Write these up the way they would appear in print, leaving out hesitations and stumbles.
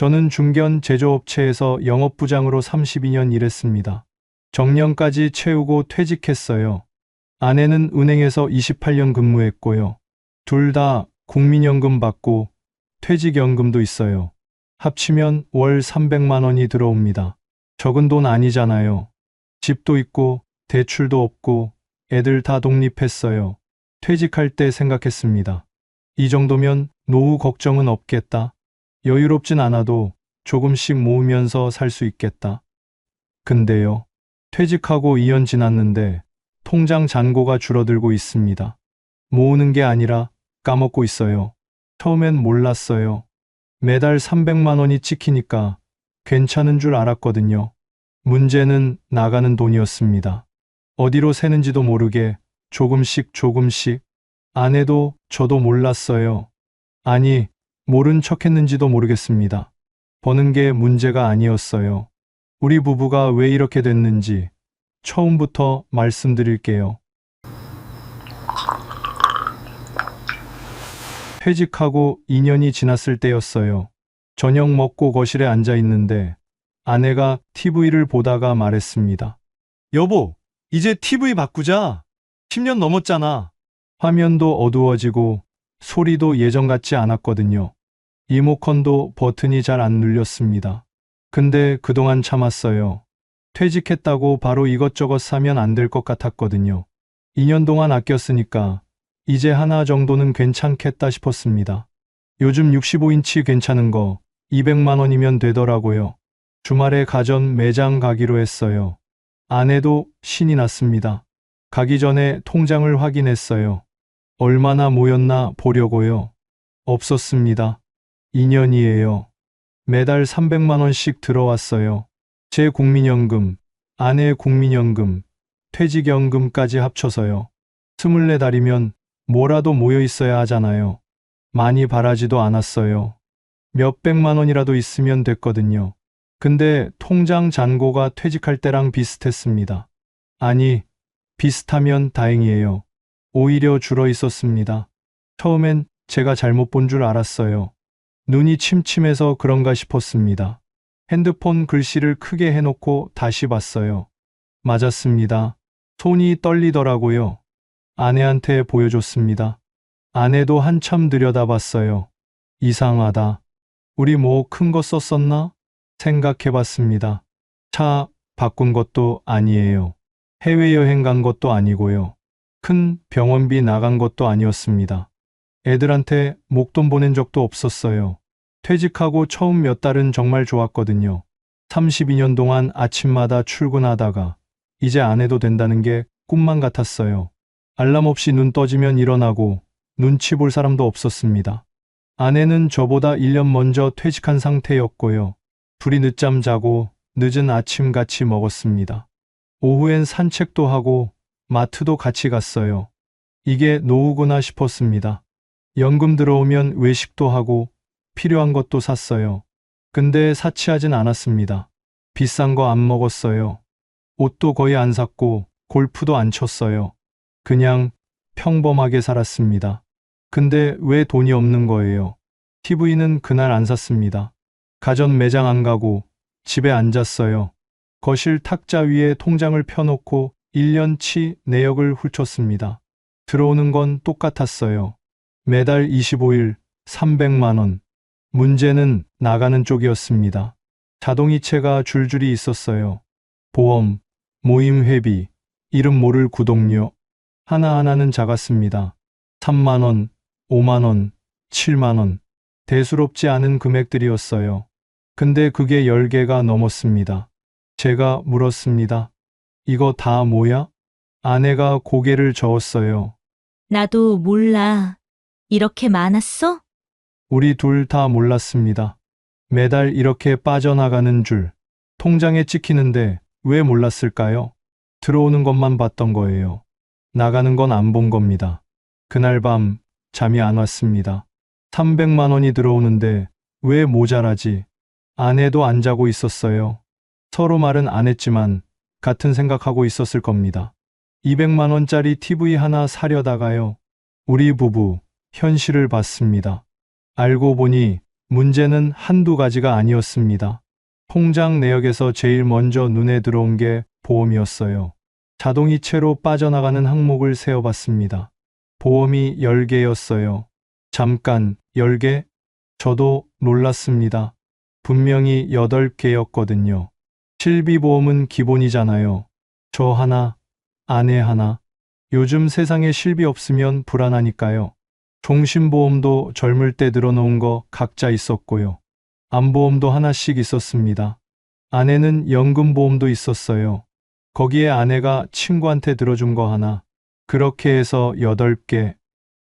저는 중견 제조업체에서 영업부장으로 32년 일했습니다. 정년까지 채우고 퇴직했어요. 아내는 은행에서 28년 근무했고요. 둘 다 국민연금 받고 퇴직연금도 있어요. 합치면 월 300만 원이 들어옵니다. 적은 돈 아니잖아요. 집도 있고 대출도 없고 애들 다 독립했어요. 퇴직할 때 생각했습니다. 이 정도면 노후 걱정은 없겠다. 여유롭진 않아도 조금씩 모으면서 살 수 있겠다. 근데요. 퇴직하고 2년 지났는데 통장 잔고가 줄어들고 있습니다. 모으는 게 아니라 까먹고 있어요. 처음엔 몰랐어요. 매달 300만 원이 찍히니까 괜찮은 줄 알았거든요. 문제는 나가는 돈이었습니다. 어디로 새는지도 모르게 조금씩 조금씩. 아내도 저도 몰랐어요. 아니, 모른 척 했는지도 모르겠습니다. 버는 게 문제가 아니었어요. 우리 부부가 왜 이렇게 됐는지 처음부터 말씀드릴게요. 퇴직하고 2년이 지났을 때였어요. 저녁 먹고 거실에 앉아 있는데 아내가 TV를 보다가 말했습니다. 여보, 이제 TV 바꾸자. 10년 넘었잖아. 화면도 어두워지고 소리도 예전 같지 않았거든요. 리모컨도 버튼이 잘 안 눌렸습니다. 근데 그동안 참았어요. 퇴직했다고 바로 이것저것 사면 안 될 것 같았거든요. 2년 동안 아꼈으니까 이제 하나 정도는 괜찮겠다 싶었습니다. 요즘 65인치 괜찮은 거 200만 원이면 되더라고요. 주말에 가전 매장 가기로 했어요. 아내도 신이 났습니다. 가기 전에 통장을 확인했어요. 얼마나 모였나 보려고요. 없었습니다. 2년이에요. 매달 300만 원씩 들어왔어요. 제 국민연금, 아내의 국민연금, 퇴직연금까지 합쳐서요. 24달이면 뭐라도 모여 있어야 하잖아요. 많이 바라지도 않았어요. 몇백만 원이라도 있으면 됐거든요. 근데 통장 잔고가 퇴직할 때랑 비슷했습니다. 아니, 비슷하면 다행이에요. 오히려 줄어 있었습니다. 처음엔 제가 잘못 본 줄 알았어요. 눈이 침침해서 그런가 싶었습니다. 핸드폰 글씨를 크게 해놓고 다시 봤어요. 맞았습니다. 손이 떨리더라고요. 아내한테 보여줬습니다. 아내도 한참 들여다봤어요. 이상하다. 우리 뭐 큰 거 썼었나? 생각해봤습니다. 차 바꾼 것도 아니에요. 해외여행 간 것도 아니고요. 큰 병원비 나간 것도 아니었습니다. 애들한테 목돈 보낸 적도 없었어요. 퇴직하고 처음 몇 달은 정말 좋았거든요. 32년 동안 아침마다 출근하다가 이제 안 해도 된다는 게 꿈만 같았어요. 알람 없이 눈 떠지면 일어나고 눈치 볼 사람도 없었습니다. 아내는 저보다 1년 먼저 퇴직한 상태였고요. 둘이 늦잠 자고 늦은 아침 같이 먹었습니다. 오후엔 산책도 하고 마트도 같이 갔어요. 이게 노후구나 싶었습니다. 연금 들어오면 외식도 하고 필요한 것도 샀어요. 근데 사치하진 않았습니다. 비싼 거 안 먹었어요. 옷도 거의 안 샀고 골프도 안 쳤어요. 그냥 평범하게 살았습니다. 근데 왜 돈이 없는 거예요? TV는 그날 안 샀습니다. 가전 매장 안 가고 집에 앉았어요. 거실 탁자 위에 통장을 펴놓고 1년치 내역을 훑었습니다. 들어오는 건 똑같았어요. 매달 25일 300만 원. 문제는 나가는 쪽이었습니다. 자동이체가 줄줄이 있었어요. 보험, 모임 회비, 이름 모를 구독료. 하나하나는 작았습니다. 3만 원, 5만 원, 7만 원. 대수롭지 않은 금액들이었어요. 근데 그게 10개가 넘었습니다. 제가 물었습니다. 이거 다 뭐야? 아내가 고개를 저었어요. 나도 몰라. 이렇게 많았어? 우리 둘 다 몰랐습니다. 매달 이렇게 빠져나가는 줄. 통장에 찍히는데 왜 몰랐을까요? 들어오는 것만 봤던 거예요. 나가는 건 안 본 겁니다. 그날 밤 잠이 안 왔습니다. 300만 원이 들어오는데 왜 모자라지? 아내도 안 자고 있었어요. 서로 말은 안 했지만 같은 생각하고 있었을 겁니다. 200만 원짜리 TV 하나 사려다가요. 우리 부부 현실을 봤습니다. 알고 보니 문제는 한두 가지가 아니었습니다. 통장 내역에서 제일 먼저 눈에 들어온 게 보험이었어요. 자동이체로 빠져나가는 항목을 세어봤습니다. 보험이 10개였어요. 잠깐, 10개? 저도 놀랐습니다. 분명히 8개였거든요. 실비보험은 기본이잖아요. 저 하나, 아내 하나. 요즘 세상에 실비 없으면 불안하니까요. 종신보험도 젊을 때 들어놓은 거 각자 있었고요. 암보험도 하나씩 있었습니다. 아내는 연금보험도 있었어요. 거기에 아내가 친구한테 들어준 거 하나. 그렇게 해서 8개.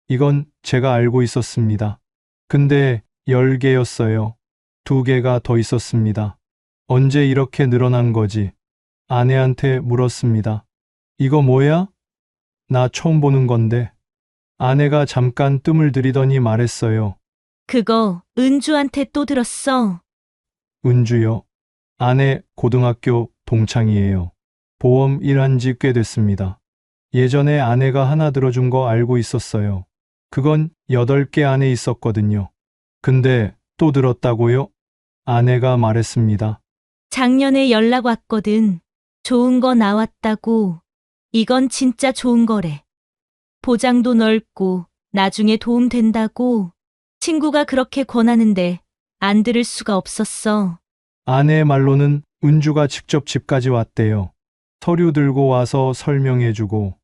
이건 제가 알고 있었습니다. 근데 10개였어요. 2개가 더 있었습니다. 언제 이렇게 늘어난 거지? 아내한테 물었습니다. 이거 뭐야? 나 처음 보는 건데. 아내가 잠깐 뜸을 들이더니 말했어요. 그거 은주한테 또 들었어. 은주요. 아내 고등학교 동창이에요. 보험 일한 지 꽤 됐습니다. 예전에 아내가 하나 들어준 거 알고 있었어요. 그건 8개 안에 있었거든요. 근데 또 들었다고요? 아내가 말했습니다. 작년에 연락 왔거든. 좋은 거 나왔다고. 이건 진짜 좋은 거래. 보장도 넓고 나중에 도움 된다고. 친구가 그렇게 권하는데 안 들을 수가 없었어. 아내의 말로는 은주가 직접 집까지 왔대요. 서류 들고 와서 설명해주고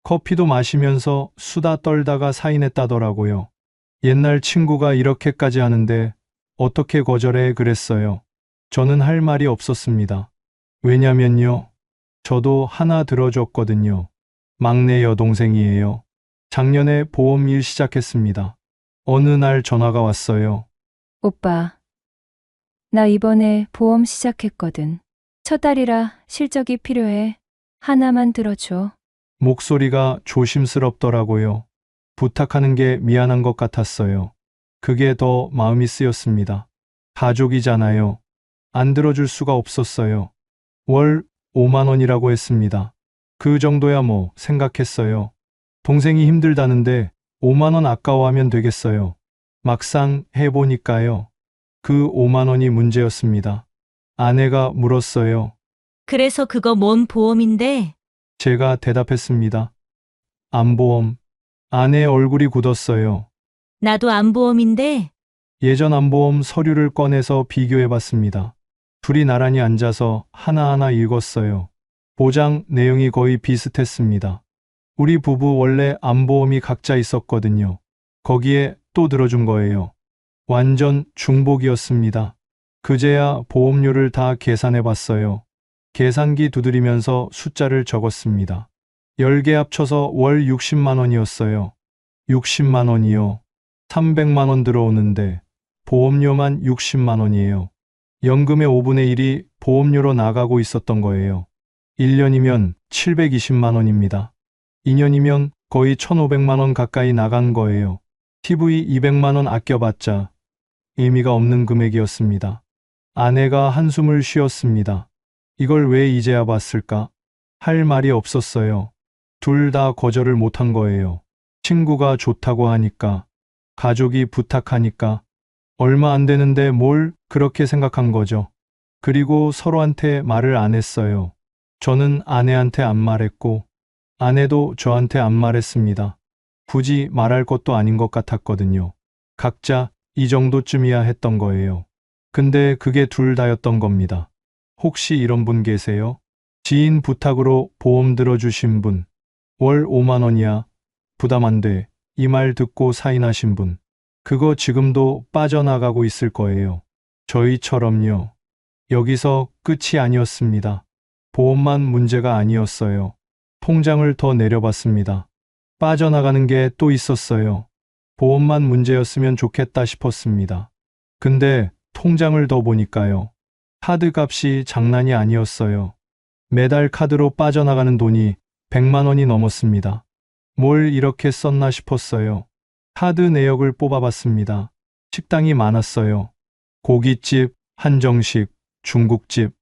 커피도 마시면서 수다 떨다가 사인했다더라고요. 옛날 친구가 이렇게까지 하는데 어떻게 거절해 그랬어요. 저는 할 말이 없었습니다. 왜냐면요. 저도 하나 들어줬거든요. 막내 여동생이에요. 작년에 보험 일 시작했습니다. 어느 날 전화가 왔어요. 오빠, 나 이번에 보험 시작했거든. 첫 달이라 실적이 필요해. 하나만 들어줘. 목소리가 조심스럽더라고요. 부탁하는 게 미안한 것 같았어요. 그게 더 마음이 쓰였습니다. 가족이잖아요. 안 들어줄 수가 없었어요. 월 5만 원이라고 했습니다. 그 정도야 뭐 생각했어요. 동생이 힘들다는데 5만 원 아까워하면 되겠어요. 막상 해보니까요. 그 5만 원이 문제였습니다. 아내가 물었어요. 그래서 그거 뭔 보험인데? 제가 대답했습니다. 암보험. 아내의 얼굴이 굳었어요. 나도 암보험인데 예전 암보험 서류를 꺼내서 비교해봤습니다. 둘이 나란히 앉아서 하나하나 읽었어요. 보장 내용이 거의 비슷했습니다. 우리 부부 원래 암보험이 각자 있었거든요. 거기에 또 들어준 거예요. 완전 중복이었습니다. 그제야 보험료를 다 계산해봤어요. 계산기 두드리면서 숫자를 적었습니다. 10개 합쳐서 월 60만 원이었어요. 60만 원이요. 300만 원 들어오는데 보험료만 60만 원이에요. 연금의 5분의 1이 보험료로 나가고 있었던 거예요. 1년이면 720만 원입니다. 2년이면 거의 1,500만 원 가까이 나간 거예요. TV 200만 원 아껴봤자 의미가 없는 금액이었습니다. 아내가 한숨을 쉬었습니다. 이걸 왜 이제야 봤을까? 할 말이 없었어요. 둘 다 거절을 못한 거예요. 친구가 좋다고 하니까, 가족이 부탁하니까, 얼마 안 되는데 뭘 그렇게 생각한 거죠. 그리고 서로한테 말을 안 했어요. 저는 아내한테 안 말했고, 아내도 저한테 안 말했습니다. 굳이 말할 것도 아닌 것 같았거든요. 각자 이 정도쯤이야 했던 거예요. 근데 그게 둘 다였던 겁니다. 혹시 이런 분 계세요? 지인 부탁으로 보험 들어주신 분. 월 5만 원이야. 부담 안 돼. 이 말 듣고 사인하신 분. 그거 지금도 빠져나가고 있을 거예요. 저희처럼요. 여기서 끝이 아니었습니다. 보험만 문제가 아니었어요. 통장을 더 내려봤습니다. 빠져나가는 게 또 있었어요. 보험만 문제였으면 좋겠다 싶었습니다. 근데 통장을 더 보니까요. 카드 값이 장난이 아니었어요. 매달 카드로 빠져나가는 돈이 100만 원이 넘었습니다. 뭘 이렇게 썼나 싶었어요. 카드 내역을 뽑아봤습니다. 식당이 많았어요. 고깃집, 한정식, 중국집.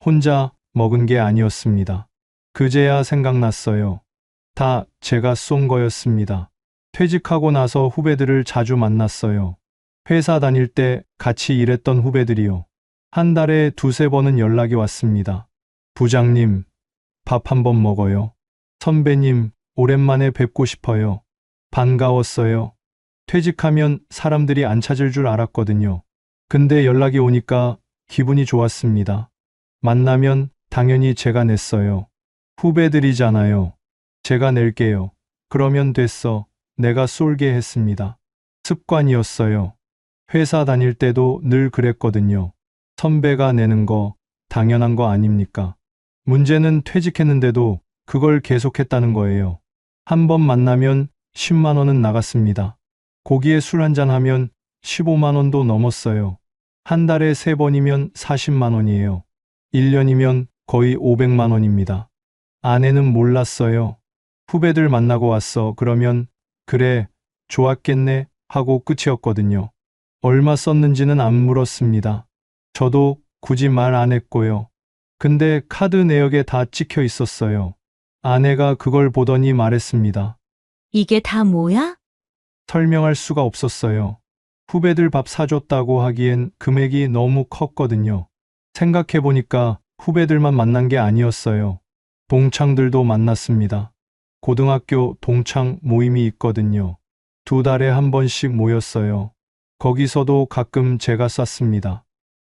혼자 먹은 게 아니었습니다. 그제야 생각났어요. 다 제가 쏜 거였습니다. 퇴직하고 나서 후배들을 자주 만났어요. 회사 다닐 때 같이 일했던 후배들이요. 한 달에 두세 번은 연락이 왔습니다. 부장님, 밥 한 번 먹어요. 선배님, 오랜만에 뵙고 싶어요. 반가웠어요. 퇴직하면 사람들이 안 찾을 줄 알았거든요. 근데 연락이 오니까 기분이 좋았습니다. 만나면 당연히 제가 냈어요. 후배들이잖아요. 제가 낼게요. 그러면 됐어. 내가 쏠게 했습니다. 습관이었어요. 회사 다닐 때도 늘 그랬거든요. 선배가 내는 거 당연한 거 아닙니까? 문제는 퇴직했는데도 그걸 계속했다는 거예요. 한 번 만나면 10만 원은 나갔습니다. 고기에 술 한잔 하면 15만 원도 넘었어요. 한 달에 3번이면 40만 원이에요. 1년이면 거의 500만 원입니다. 아내는 몰랐어요. 후배들 만나고 왔어. 그러면 그래, 좋았겠네 하고 끝이었거든요. 얼마 썼는지는 안 물었습니다. 저도 굳이 말 안 했고요. 근데 카드 내역에 다 찍혀 있었어요. 아내가 그걸 보더니 말했습니다. 이게 다 뭐야? 설명할 수가 없었어요. 후배들 밥 사줬다고 하기엔 금액이 너무 컸거든요. 생각해보니까 후배들만 만난 게 아니었어요. 동창들도 만났습니다. 고등학교 동창 모임이 있거든요. 2달에 한 번씩 모였어요. 거기서도 가끔 제가 쐈습니다.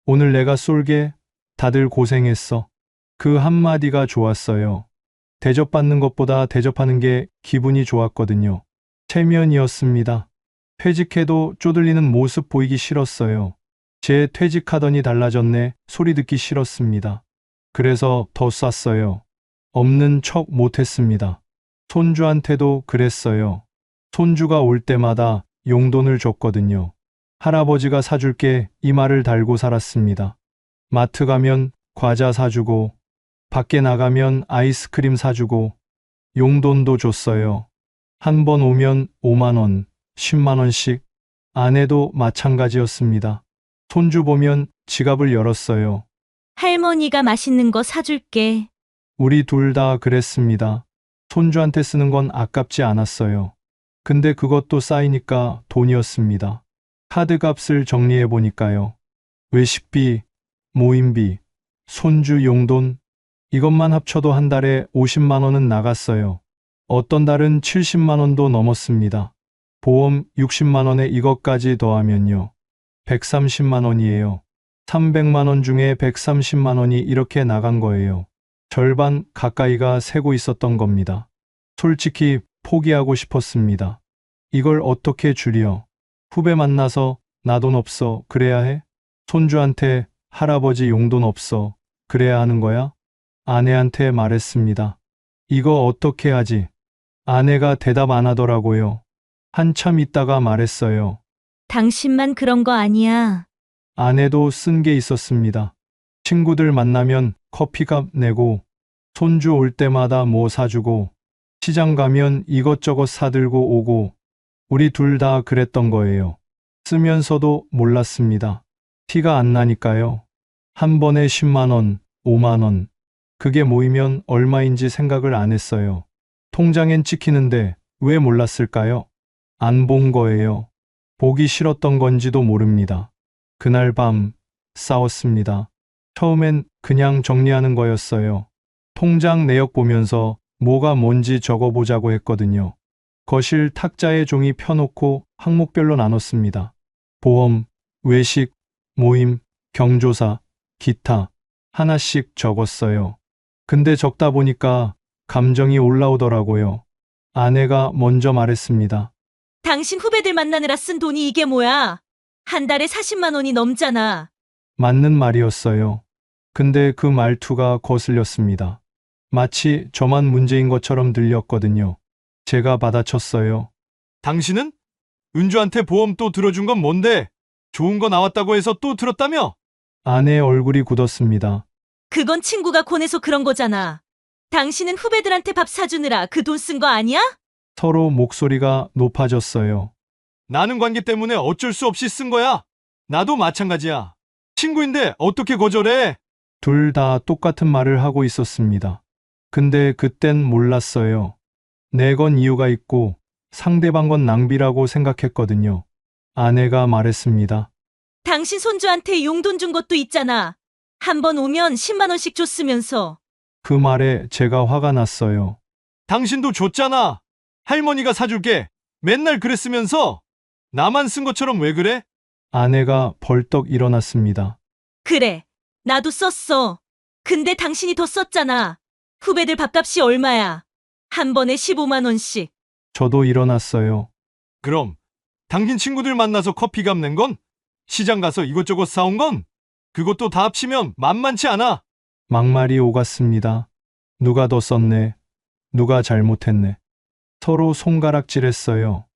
오늘 내가 쏠게, 다들 고생했어. 그 한마디가 좋았어요. 대접받는 것보다 대접하는 게 기분이 좋았거든요. 체면이었습니다. 퇴직해도 쪼들리는 모습 보이기 싫었어요. 쟤 퇴직하더니 달라졌네 소리 듣기 싫었습니다. 그래서 더 쐈어요. 없는 척 못했습니다. 손주한테도 그랬어요. 손주가 올 때마다 용돈을 줬거든요. 할아버지가 사줄게 이 말을 달고 살았습니다. 마트 가면 과자 사주고, 밖에 나가면 아이스크림 사주고, 용돈도 줬어요. 한 번 오면 5만 원, 10만 원씩. 아내도 마찬가지였습니다. 손주 보면 지갑을 열었어요. 할머니가 맛있는 거 사줄게. 우리 둘 다 그랬습니다. 손주한테 쓰는 건 아깝지 않았어요. 근데 그것도 쌓이니까 돈이었습니다. 카드값을 정리해 보니까요. 외식비, 모임비, 손주 용돈, 이것만 합쳐도 한 달에 50만 원은 나갔어요. 어떤 달은 70만 원도 넘었습니다. 보험 60만 원에 이것까지 더하면요. 130만 원이에요. 300만 원 중에 130만 원이 이렇게 나간 거예요. 절반 가까이가 새고 있었던 겁니다. 솔직히 포기하고 싶었습니다. 이걸 어떻게 줄여? 후배 만나서 나 돈 없어 그래야 해? 손주한테 할아버지 용돈 없어 그래야 하는 거야? 아내한테 말했습니다. 이거 어떻게 하지? 아내가 대답 안 하더라고요. 한참 있다가 말했어요. 당신만 그런 거 아니야. 아내도 쓴 게 있었습니다. 친구들 만나면 커피값 내고, 손주 올 때마다 뭐 사주고, 시장 가면 이것저것 사들고 오고, 우리 둘 다 그랬던 거예요. 쓰면서도 몰랐습니다. 티가 안 나니까요. 한 번에 10만 원, 5만 원. 그게 모이면 얼마인지 생각을 안 했어요. 통장엔 찍히는데 왜 몰랐을까요? 안 본 거예요. 보기 싫었던 건지도 모릅니다. 그날 밤 싸웠습니다. 처음엔 그냥 정리하는 거였어요. 통장 내역 보면서 뭐가 뭔지 적어보자고 했거든요. 거실 탁자에 종이 펴놓고 항목별로 나눴습니다. 보험, 외식, 모임, 경조사, 기타 하나씩 적었어요. 근데 적다 보니까 감정이 올라오더라고요. 아내가 먼저 말했습니다. 당신 후배들 만나느라 쓴 돈이 이게 뭐야? 한 달에 40만 원이 넘잖아. 맞는 말이었어요. 근데 그 말투가 거슬렸습니다. 마치 저만 문제인 것처럼 들렸거든요. 제가 받아쳤어요. 당신은? 은주한테 보험 또 들어준 건 뭔데? 좋은 거 나왔다고 해서 또 들었다며? 아내의 얼굴이 굳었습니다. 그건 친구가 권해서 그런 거잖아. 당신은 후배들한테 밥 사주느라 그 돈 쓴 거 아니야? 서로 목소리가 높아졌어요. 나는 관계 때문에 어쩔 수 없이 쓴 거야. 나도 마찬가지야. 친구인데 어떻게 거절해? 둘 다 똑같은 말을 하고 있었습니다. 근데 그땐 몰랐어요. 내 건 이유가 있고 상대방 건 낭비라고 생각했거든요. 아내가 말했습니다. 당신 손주한테 용돈 준 것도 있잖아. 한 번 오면 10만 원씩 줬으면서. 그 말에 제가 화가 났어요. 당신도 줬잖아. 할머니가 사줄게. 맨날 그랬으면서 나만 쓴 것처럼 왜 그래? 아내가 벌떡 일어났습니다. 그래, 나도 썼어. 근데 당신이 더 썼잖아. 후배들 밥값이 얼마야? 한 번에 15만 원씩. 저도 일어났어요. 그럼 당신 친구들 만나서 커피값 낸 건? 시장 가서 이것저것 사온 건? 그것도 다 합치면 만만치 않아. 막말이 오갔습니다. 누가 더 썼네. 누가 잘못했네. 서로 손가락질했어요.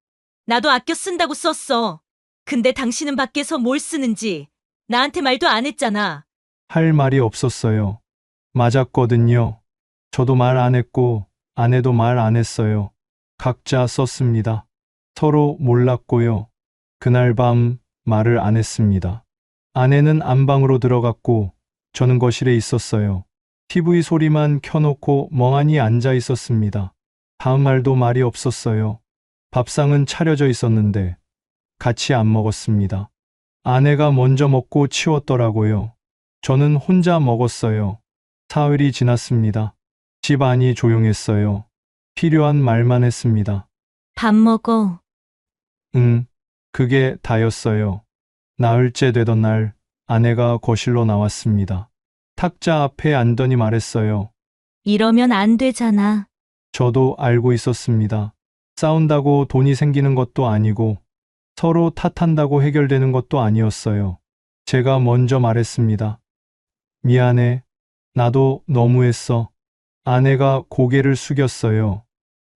나도 아껴 쓴다고 썼어. 근데 당신은 밖에서 뭘 쓰는지 나한테 말도 안 했잖아. 할 말이 없었어요. 맞았거든요. 저도 말 안 했고 아내도 말 안 했어요. 각자 썼습니다. 서로 몰랐고요. 그날 밤 말을 안 했습니다. 아내는 안방으로 들어갔고 저는 거실에 있었어요. TV 소리만 켜놓고 멍하니 앉아 있었습니다. 다음 날도 말이 없었어요. 밥상은 차려져 있었는데 같이 안 먹었습니다. 아내가 먼저 먹고 치웠더라고요. 저는 혼자 먹었어요. 사흘이 지났습니다. 집 안이 조용했어요. 필요한 말만 했습니다. 밥 먹어. 응, 그게 다였어요. 나흘째 되던 날 아내가 거실로 나왔습니다. 탁자 앞에 앉더니 말했어요. 이러면 안 되잖아. 저도 알고 있었습니다. 싸운다고 돈이 생기는 것도 아니고 서로 탓한다고 해결되는 것도 아니었어요. 제가 먼저 말했습니다. 미안해. 나도 너무했어. 아내가 고개를 숙였어요.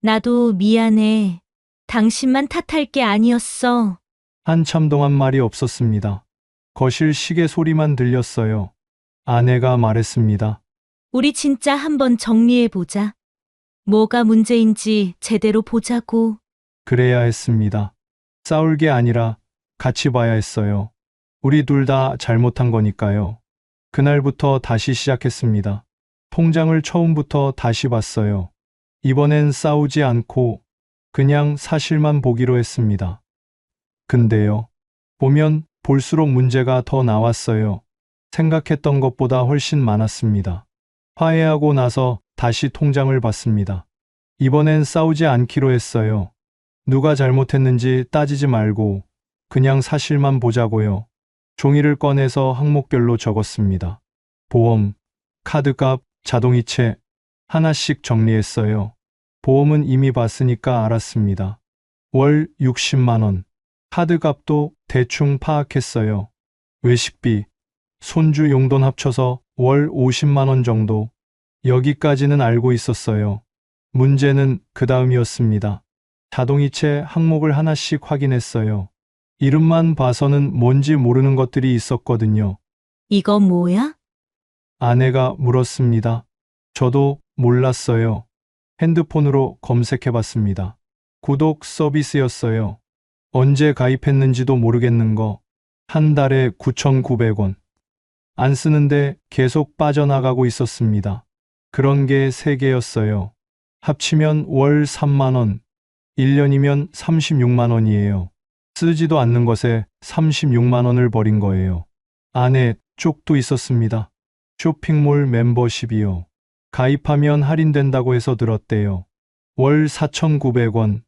나도 미안해. 당신만 탓할 게 아니었어. 한참 동안 말이 없었습니다. 거실 시계 소리만 들렸어요. 아내가 말했습니다. 우리 진짜 한번 정리해보자. 뭐가 문제인지 제대로 보자고. 그래야 했습니다. 싸울 게 아니라 같이 봐야 했어요. 우리 둘 다 잘못한 거니까요. 그날부터 다시 시작했습니다. 통장을 처음부터 다시 봤어요. 이번엔 싸우지 않고 그냥 사실만 보기로 했습니다. 근데요, 보면 볼수록 문제가 더 나왔어요. 생각했던 것보다 훨씬 많았습니다. 화해하고 나서 다시 통장을 봤습니다. 이번엔 싸우지 않기로 했어요. 누가 잘못했는지 따지지 말고 그냥 사실만 보자고요. 종이를 꺼내서 항목별로 적었습니다. 보험, 카드값, 자동이체 하나씩 정리했어요. 보험은 이미 봤으니까 알았습니다. 월 60만 원. 카드값도 대충 파악했어요. 외식비, 손주 용돈 합쳐서 월 50만 원 정도. 여기까지는 알고 있었어요. 문제는 그 다음이었습니다. 자동이체 항목을 하나씩 확인했어요. 이름만 봐서는 뭔지 모르는 것들이 있었거든요. 이거 뭐야? 아내가 물었습니다. 저도 몰랐어요. 핸드폰으로 검색해봤습니다. 구독 서비스였어요. 언제 가입했는지도 모르겠는 거. 한 달에 9,900원. 안 쓰는데 계속 빠져나가고 있었습니다. 그런 게 3개였어요. 합치면 월 3만 원. 1년이면 36만 원이에요. 쓰지도 않는 것에 36만 원을 버린 거예요. 안에 쪽도 있었습니다. 쇼핑몰 멤버십이요. 가입하면 할인된다고 해서 들었대요. 월 4,900원.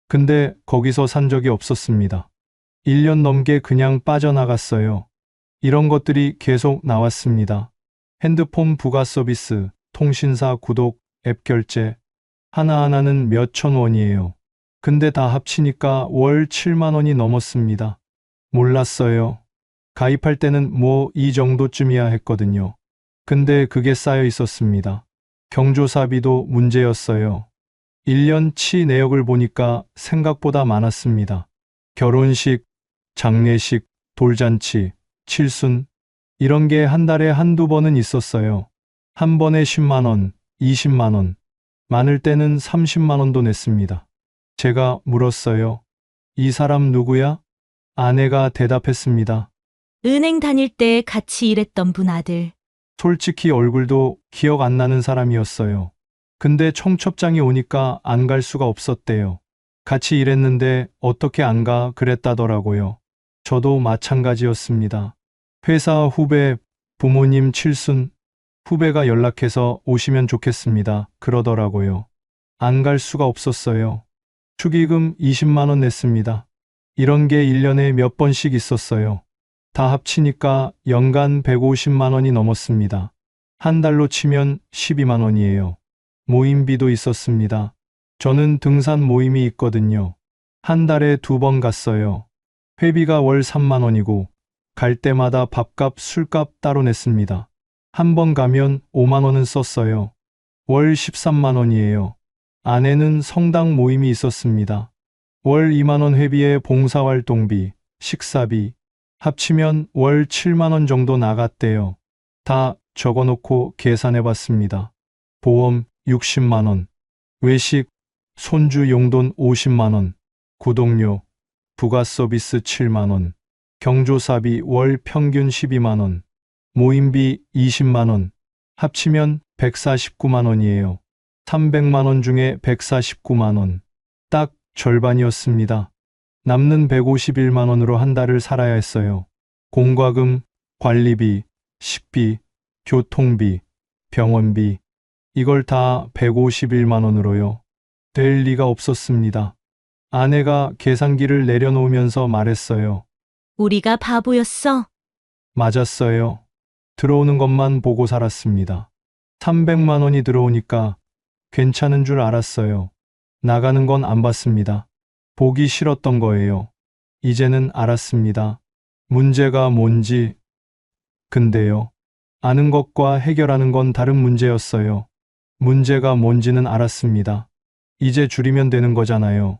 근데 거기서 산 적이 없었습니다. 1년 넘게 그냥 빠져나갔어요. 이런 것들이 계속 나왔습니다. 핸드폰 부가 서비스, 통신사 구독, 앱 결제. 하나하나는 몇천 원이에요. 근데 다 합치니까 월 7만 원이 넘었습니다. 몰랐어요. 가입할 때는 뭐 이 정도쯤이야 했거든요. 근데 그게 쌓여 있었습니다. 경조사비도 문제였어요. 1년치 내역을 보니까 생각보다 많았습니다. 결혼식, 장례식, 돌잔치, 칠순, 이런 게 한 달에 한두 번은 있었어요. 한 번에 10만 원, 20만 원, 많을 때는 30만 원도 냈습니다. 제가 물었어요. 이 사람 누구야? 아내가 대답했습니다. 은행 다닐 때 같이 일했던 분 아들. 솔직히 얼굴도 기억 안 나는 사람이었어요. 근데 청첩장이 오니까 안 갈 수가 없었대요. 같이 일했는데 어떻게 안 가 그랬다더라고요. 저도 마찬가지였습니다. 회사 후배, 부모님 칠순, 후배가 연락해서 오시면 좋겠습니다. 그러더라고요. 안 갈 수가 없었어요. 축의금 20만 원 냈습니다. 이런 게 1년에 몇 번씩 있었어요. 다 합치니까 연간 150만 원이 넘었습니다. 한 달로 치면 12만 원이에요. 모임비도 있었습니다. 저는 등산 모임이 있거든요. 한 달에 2번 갔어요. 회비가 월 3만 원이고 갈 때마다 밥값, 술값 따로 냈습니다. 한 번 가면 5만 원은 썼어요. 월 13만 원이에요. 아내는 성당 모임이 있었습니다. 월 2만 원 회비에 봉사활동비, 식사비, 합치면 월 7만 원 정도 나갔대요. 다 적어놓고 계산해 봤습니다. 보험 60만 원, 외식, 손주 용돈 50만 원, 구독료, 부가 서비스 7만 원, 경조사비 월 평균 12만 원, 모임비 20만 원, 합치면 149만 원이에요. 300만 원 중에 149만 원, 딱 절반이었습니다. 남는 151만 원으로 한 달을 살아야 했어요. 공과금, 관리비, 식비, 교통비, 병원비, 이걸 다 151만 원으로요. 될 리가 없었습니다. 아내가 계산기를 내려놓으면서 말했어요. 우리가 바보였어. 맞았어요. 들어오는 것만 보고 살았습니다. 300만 원이 들어오니까 괜찮은 줄 알았어요. 나가는 건 안 봤습니다. 보기 싫었던 거예요. 이제는 알았습니다. 문제가 뭔지. 근데요. 아는 것과 해결하는 건 다른 문제였어요. 문제가 뭔지는 알았습니다. 이제 줄이면 되는 거잖아요.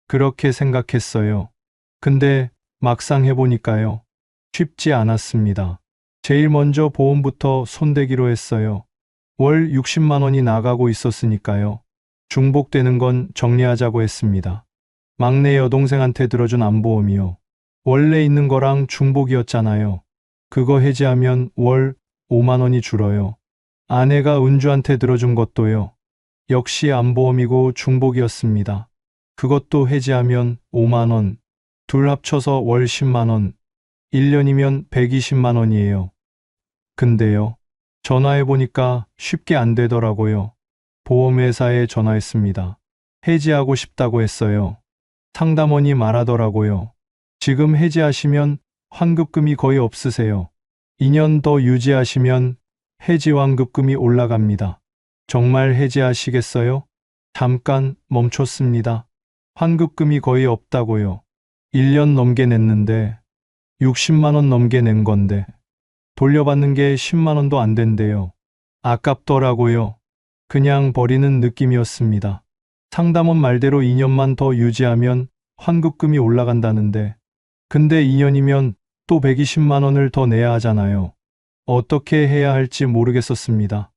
그렇게 생각했어요. 근데 막상 해보니까요. 쉽지 않았습니다. 제일 먼저 보험부터 손대기로 했어요. 월 60만 원이 나가고 있었으니까요. 중복되는 건 정리하자고 했습니다. 막내 여동생한테 들어준 안보험이요. 원래 있는 거랑 중복이었잖아요. 그거 해지하면 월 5만 원이 줄어요. 아내가 은주한테 들어준 것도요. 역시 안보험이고 중복이었습니다. 그것도 해지하면 5만 원, 둘 합쳐서 월 10만 원, 1년이면 120만 원이에요. 근데요. 전화해보니까 쉽게 안 되더라고요. 보험회사에 전화했습니다. 해지하고 싶다고 했어요. 상담원이 말하더라고요. 지금 해지하시면 환급금이 거의 없으세요. 2년 더 유지하시면 해지 환급금이 올라갑니다. 정말 해지하시겠어요? 잠깐 멈췄습니다. 환급금이 거의 없다고요. 1년 넘게 냈는데 60만 원 넘게 낸 건데 돌려받는 게 10만 원도 안 된대요. 아깝더라고요. 그냥 버리는 느낌이었습니다. 상담원 말대로 2년만 더 유지하면 환급금이 올라간다는데 근데 2년이면 또 120만 원을 더 내야 하잖아요. 어떻게 해야 할지 모르겠었습니다.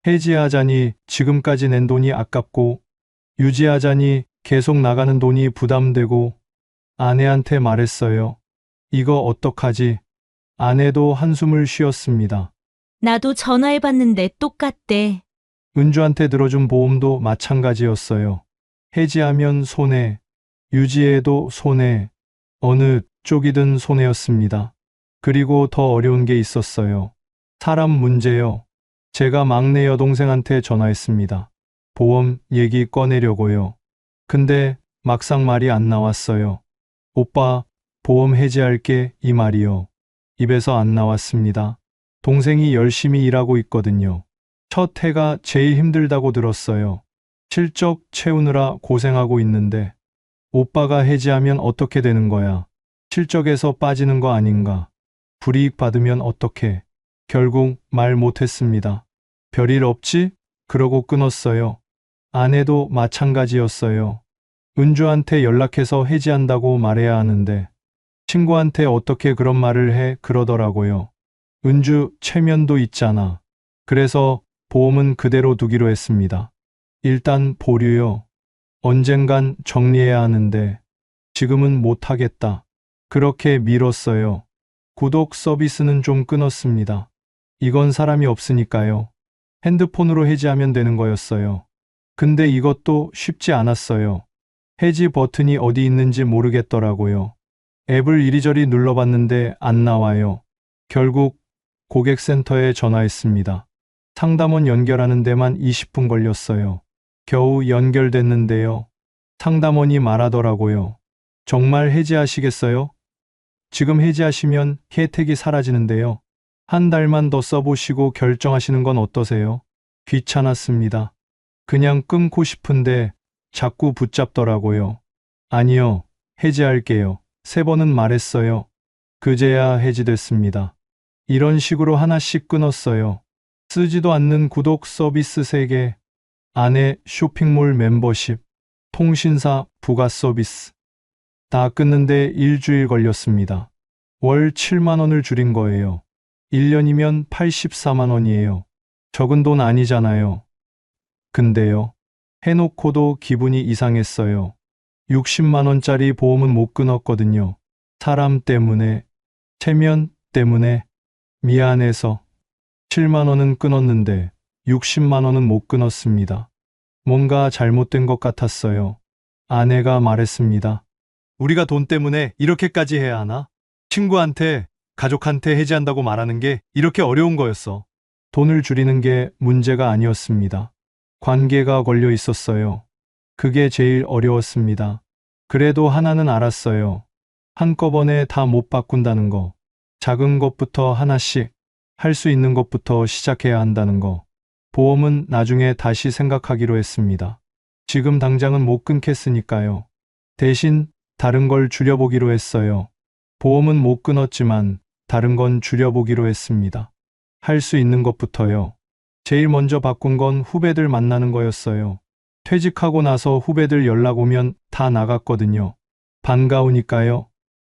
해지하자니 지금까지 낸 돈이 아깝고 유지하자니 계속 나가는 돈이 부담되고 아내한테 말했어요. 이거 어떡하지? 아내도 한숨을 쉬었습니다. 나도 전화해봤는데 똑같대. 은주한테 들어준 보험도 마찬가지였어요. 해지하면 손해, 유지해도 손해, 어느 쪽이든 손해였습니다. 그리고 더 어려운 게 있었어요. 사람 문제요. 제가 막내 여동생한테 전화했습니다. 보험 얘기 꺼내려고요. 근데 막상 말이 안 나왔어요. 오빠, 보험 해지할게 이 말이요. 입에서 안 나왔습니다. 동생이 열심히 일하고 있거든요. 첫 해가 제일 힘들다고 들었어요. 실적 채우느라 고생하고 있는데 오빠가 해지하면 어떻게 되는 거야? 실적에서 빠지는 거 아닌가? 불이익 받으면 어떡해? 결국 말 못했습니다. 별일 없지? 그러고 끊었어요. 아내도 마찬가지였어요. 은주한테 연락해서 해지한다고 말해야 하는데 친구한테 어떻게 그런 말을 해 그러더라고요. 은주 체면도 있잖아. 그래서 보험은 그대로 두기로 했습니다. 일단 보류요. 언젠간 정리해야 하는데 지금은 못하겠다. 그렇게 미뤘어요. 구독 서비스는 좀 끊었습니다. 이건 사람이 없으니까요. 핸드폰으로 해지하면 되는 거였어요. 근데 이것도 쉽지 않았어요. 해지 버튼이 어디 있는지 모르겠더라고요. 앱을 이리저리 눌러봤는데 안 나와요. 결국 고객센터에 전화했습니다. 상담원 연결하는 데만 20분 걸렸어요. 겨우 연결됐는데요. 상담원이 말하더라고요. 정말 해지하시겠어요? 지금 해지하시면 혜택이 사라지는데요. 한 달만 더 써보시고 결정하시는 건 어떠세요? 귀찮았습니다. 그냥 끊고 싶은데 자꾸 붙잡더라고요. 아니요, 해지할게요. 3번은 말했어요. 그제야 해지됐습니다. 이런 식으로 하나씩 끊었어요. 쓰지도 않는 구독 서비스 3개, 아내 쇼핑몰 멤버십, 통신사 부가 서비스. 다 끊는데 일주일 걸렸습니다. 월 7만 원을 줄인 거예요. 1년이면 84만 원이에요. 적은 돈 아니잖아요. 근데요. 해놓고도 기분이 이상했어요. 60만 원짜리 보험은 못 끊었거든요. 사람 때문에, 체면 때문에, 미안해서 7만 원은 끊었는데 60만 원은 못 끊었습니다. 뭔가 잘못된 것 같았어요. 아내가 말했습니다. 우리가 돈 때문에 이렇게까지 해야 하나? 친구한테, 가족한테 해지한다고 말하는 게 이렇게 어려운 거였어. 돈을 줄이는 게 문제가 아니었습니다. 관계가 걸려 있었어요. 그게 제일 어려웠습니다. 그래도 하나는 알았어요. 한꺼번에 다 못 바꾼다는 거. 작은 것부터 하나씩, 할 수 있는 것부터 시작해야 한다는 거. 보험은 나중에 다시 생각하기로 했습니다. 지금 당장은 못 끊겠으니까요. 대신 다른 걸 줄여보기로 했어요. 보험은 못 끊었지만 다른 건 줄여보기로 했습니다. 할 수 있는 것부터요. 제일 먼저 바꾼 건 후배들 만나는 거였어요. 퇴직하고 나서 후배들 연락 오면 다 나갔거든요. 반가우니까요.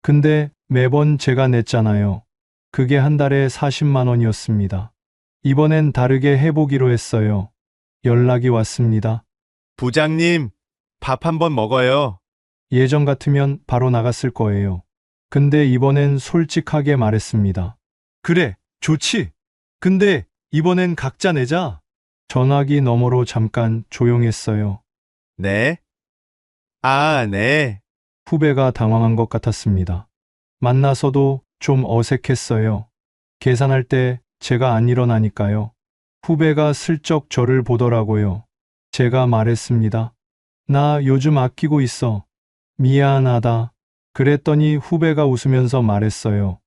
근데 매번 제가 냈잖아요. 그게 한 달에 40만 원이었습니다. 이번엔 다르게 해보기로 했어요. 연락이 왔습니다. 부장님, 밥 한번 먹어요. 예전 같으면 바로 나갔을 거예요. 근데 이번엔 솔직하게 말했습니다. 그래, 좋지. 근데 이번엔 각자 내자. 전화기 너머로 잠깐 조용했어요. 네? 아, 네. 후배가 당황한 것 같았습니다. 만나서도 좀 어색했어요. 계산할 때 제가 안 일어나니까요. 후배가 슬쩍 저를 보더라고요. 제가 말했습니다. 나 요즘 아끼고 있어. 미안하다. 그랬더니 후배가 웃으면서 말했어요.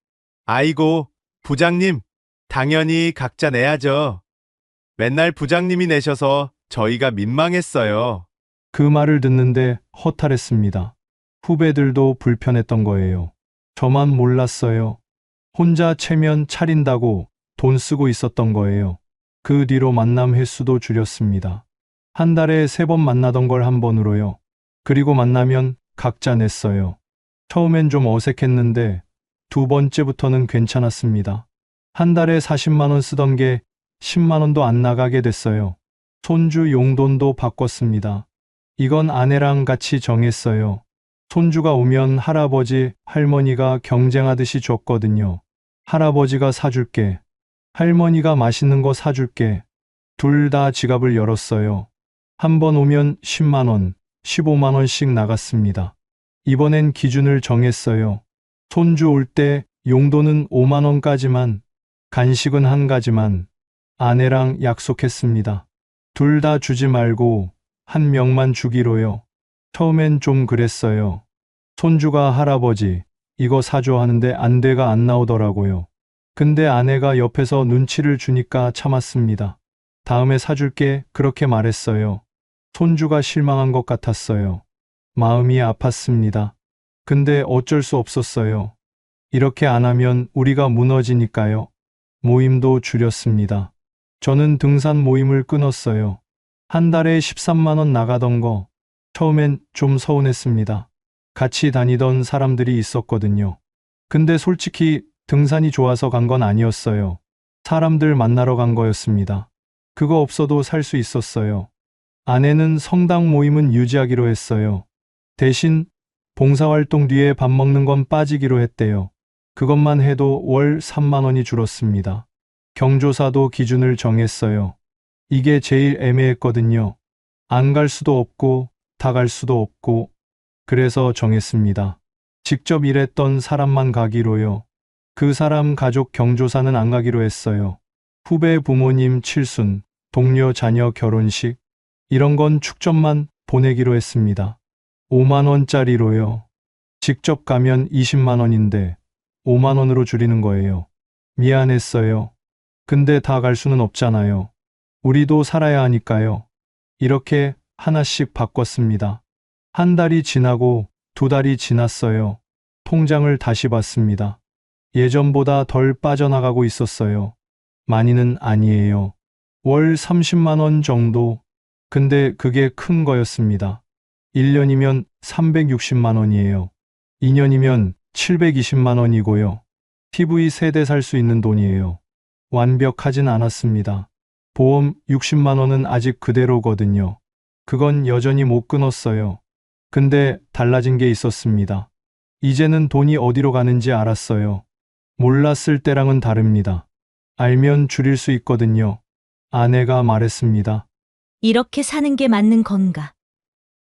아이고, 부장님, 당연히 각자 내야죠. 맨날 부장님이 내셔서 저희가 민망했어요. 그 말을 듣는데 허탈했습니다. 후배들도 불편했던 거예요. 저만 몰랐어요. 혼자 체면 차린다고 돈 쓰고 있었던 거예요. 그 뒤로 만남 횟수도 줄였습니다. 한 달에 3번 만나던 걸 한 번으로요. 그리고 만나면 각자 냈어요. 처음엔 좀 어색했는데 2번째부터는 괜찮았습니다. 한 달에 40만 원 쓰던 게 10만 원도 안 나가게 됐어요. 손주 용돈도 바꿨습니다. 이건 아내랑 같이 정했어요. 손주가 오면 할아버지, 할머니가 경쟁하듯이 줬거든요. 할아버지가 사줄게. 할머니가 맛있는 거 사줄게. 둘 다 지갑을 열었어요. 한 번 오면 10만 원, 15만 원씩 나갔습니다. 이번엔 기준을 정했어요. 손주 올 때 용돈은 5만 원까지만, 간식은 한 가지만. 아내랑 약속했습니다. 둘 다 주지 말고 한 명만 주기로요. 처음엔 좀 그랬어요. 손주가 할아버지, 이거 사줘 하는데 안 돼가 안 나오더라고요. 근데 아내가 옆에서 눈치를 주니까 참았습니다. 다음에 사줄게, 그렇게 말했어요. 손주가 실망한 것 같았어요. 마음이 아팠습니다. 근데 어쩔 수 없었어요. 이렇게 안 하면 우리가 무너지니까요. 모임도 줄였습니다. 저는 등산 모임을 끊었어요. 한 달에 13만 원 나가던 거 처음엔 좀 서운했습니다. 같이 다니던 사람들이 있었거든요. 근데 솔직히 등산이 좋아서 간 건 아니었어요. 사람들 만나러 간 거였습니다. 그거 없어도 살 수 있었어요. 아내는 성당 모임은 유지하기로 했어요. 대신 봉사활동 뒤에 밥 먹는 건 빠지기로 했대요. 그것만 해도 월 3만 원이 줄었습니다. 경조사도 기준을 정했어요. 이게 제일 애매했거든요. 안 갈 수도 없고 다 갈 수도 없고 그래서 정했습니다. 직접 일했던 사람만 가기로요. 그 사람 가족 경조사는 안 가기로 했어요. 후배 부모님 칠순, 동료 자녀 결혼식, 이런 건 축전만 보내기로 했습니다. 5만 원짜리로요. 직접 가면 20만 원인데 5만 원으로 줄이는 거예요. 미안했어요. 근데 다 갈 수는 없잖아요. 우리도 살아야 하니까요. 이렇게 하나씩 바꿨습니다. 한 달이 지나고 2달이 지났어요. 통장을 다시 봤습니다. 예전보다 덜 빠져나가고 있었어요. 많이는 아니에요. 월 30만 원 정도. 근데 그게 큰 거였습니다. 1년이면 360만 원이에요. 2년이면 720만 원이고요. TV 세대 살 수 있는 돈이에요. 완벽하진 않았습니다. 보험 60만 원은 아직 그대로거든요. 그건 여전히 못 끊었어요. 근데 달라진 게 있었습니다. 이제는 돈이 어디로 가는지 알았어요. 몰랐을 때랑은 다릅니다. 알면 줄일 수 있거든요. 아내가 말했습니다. 이렇게 사는 게 맞는 건가?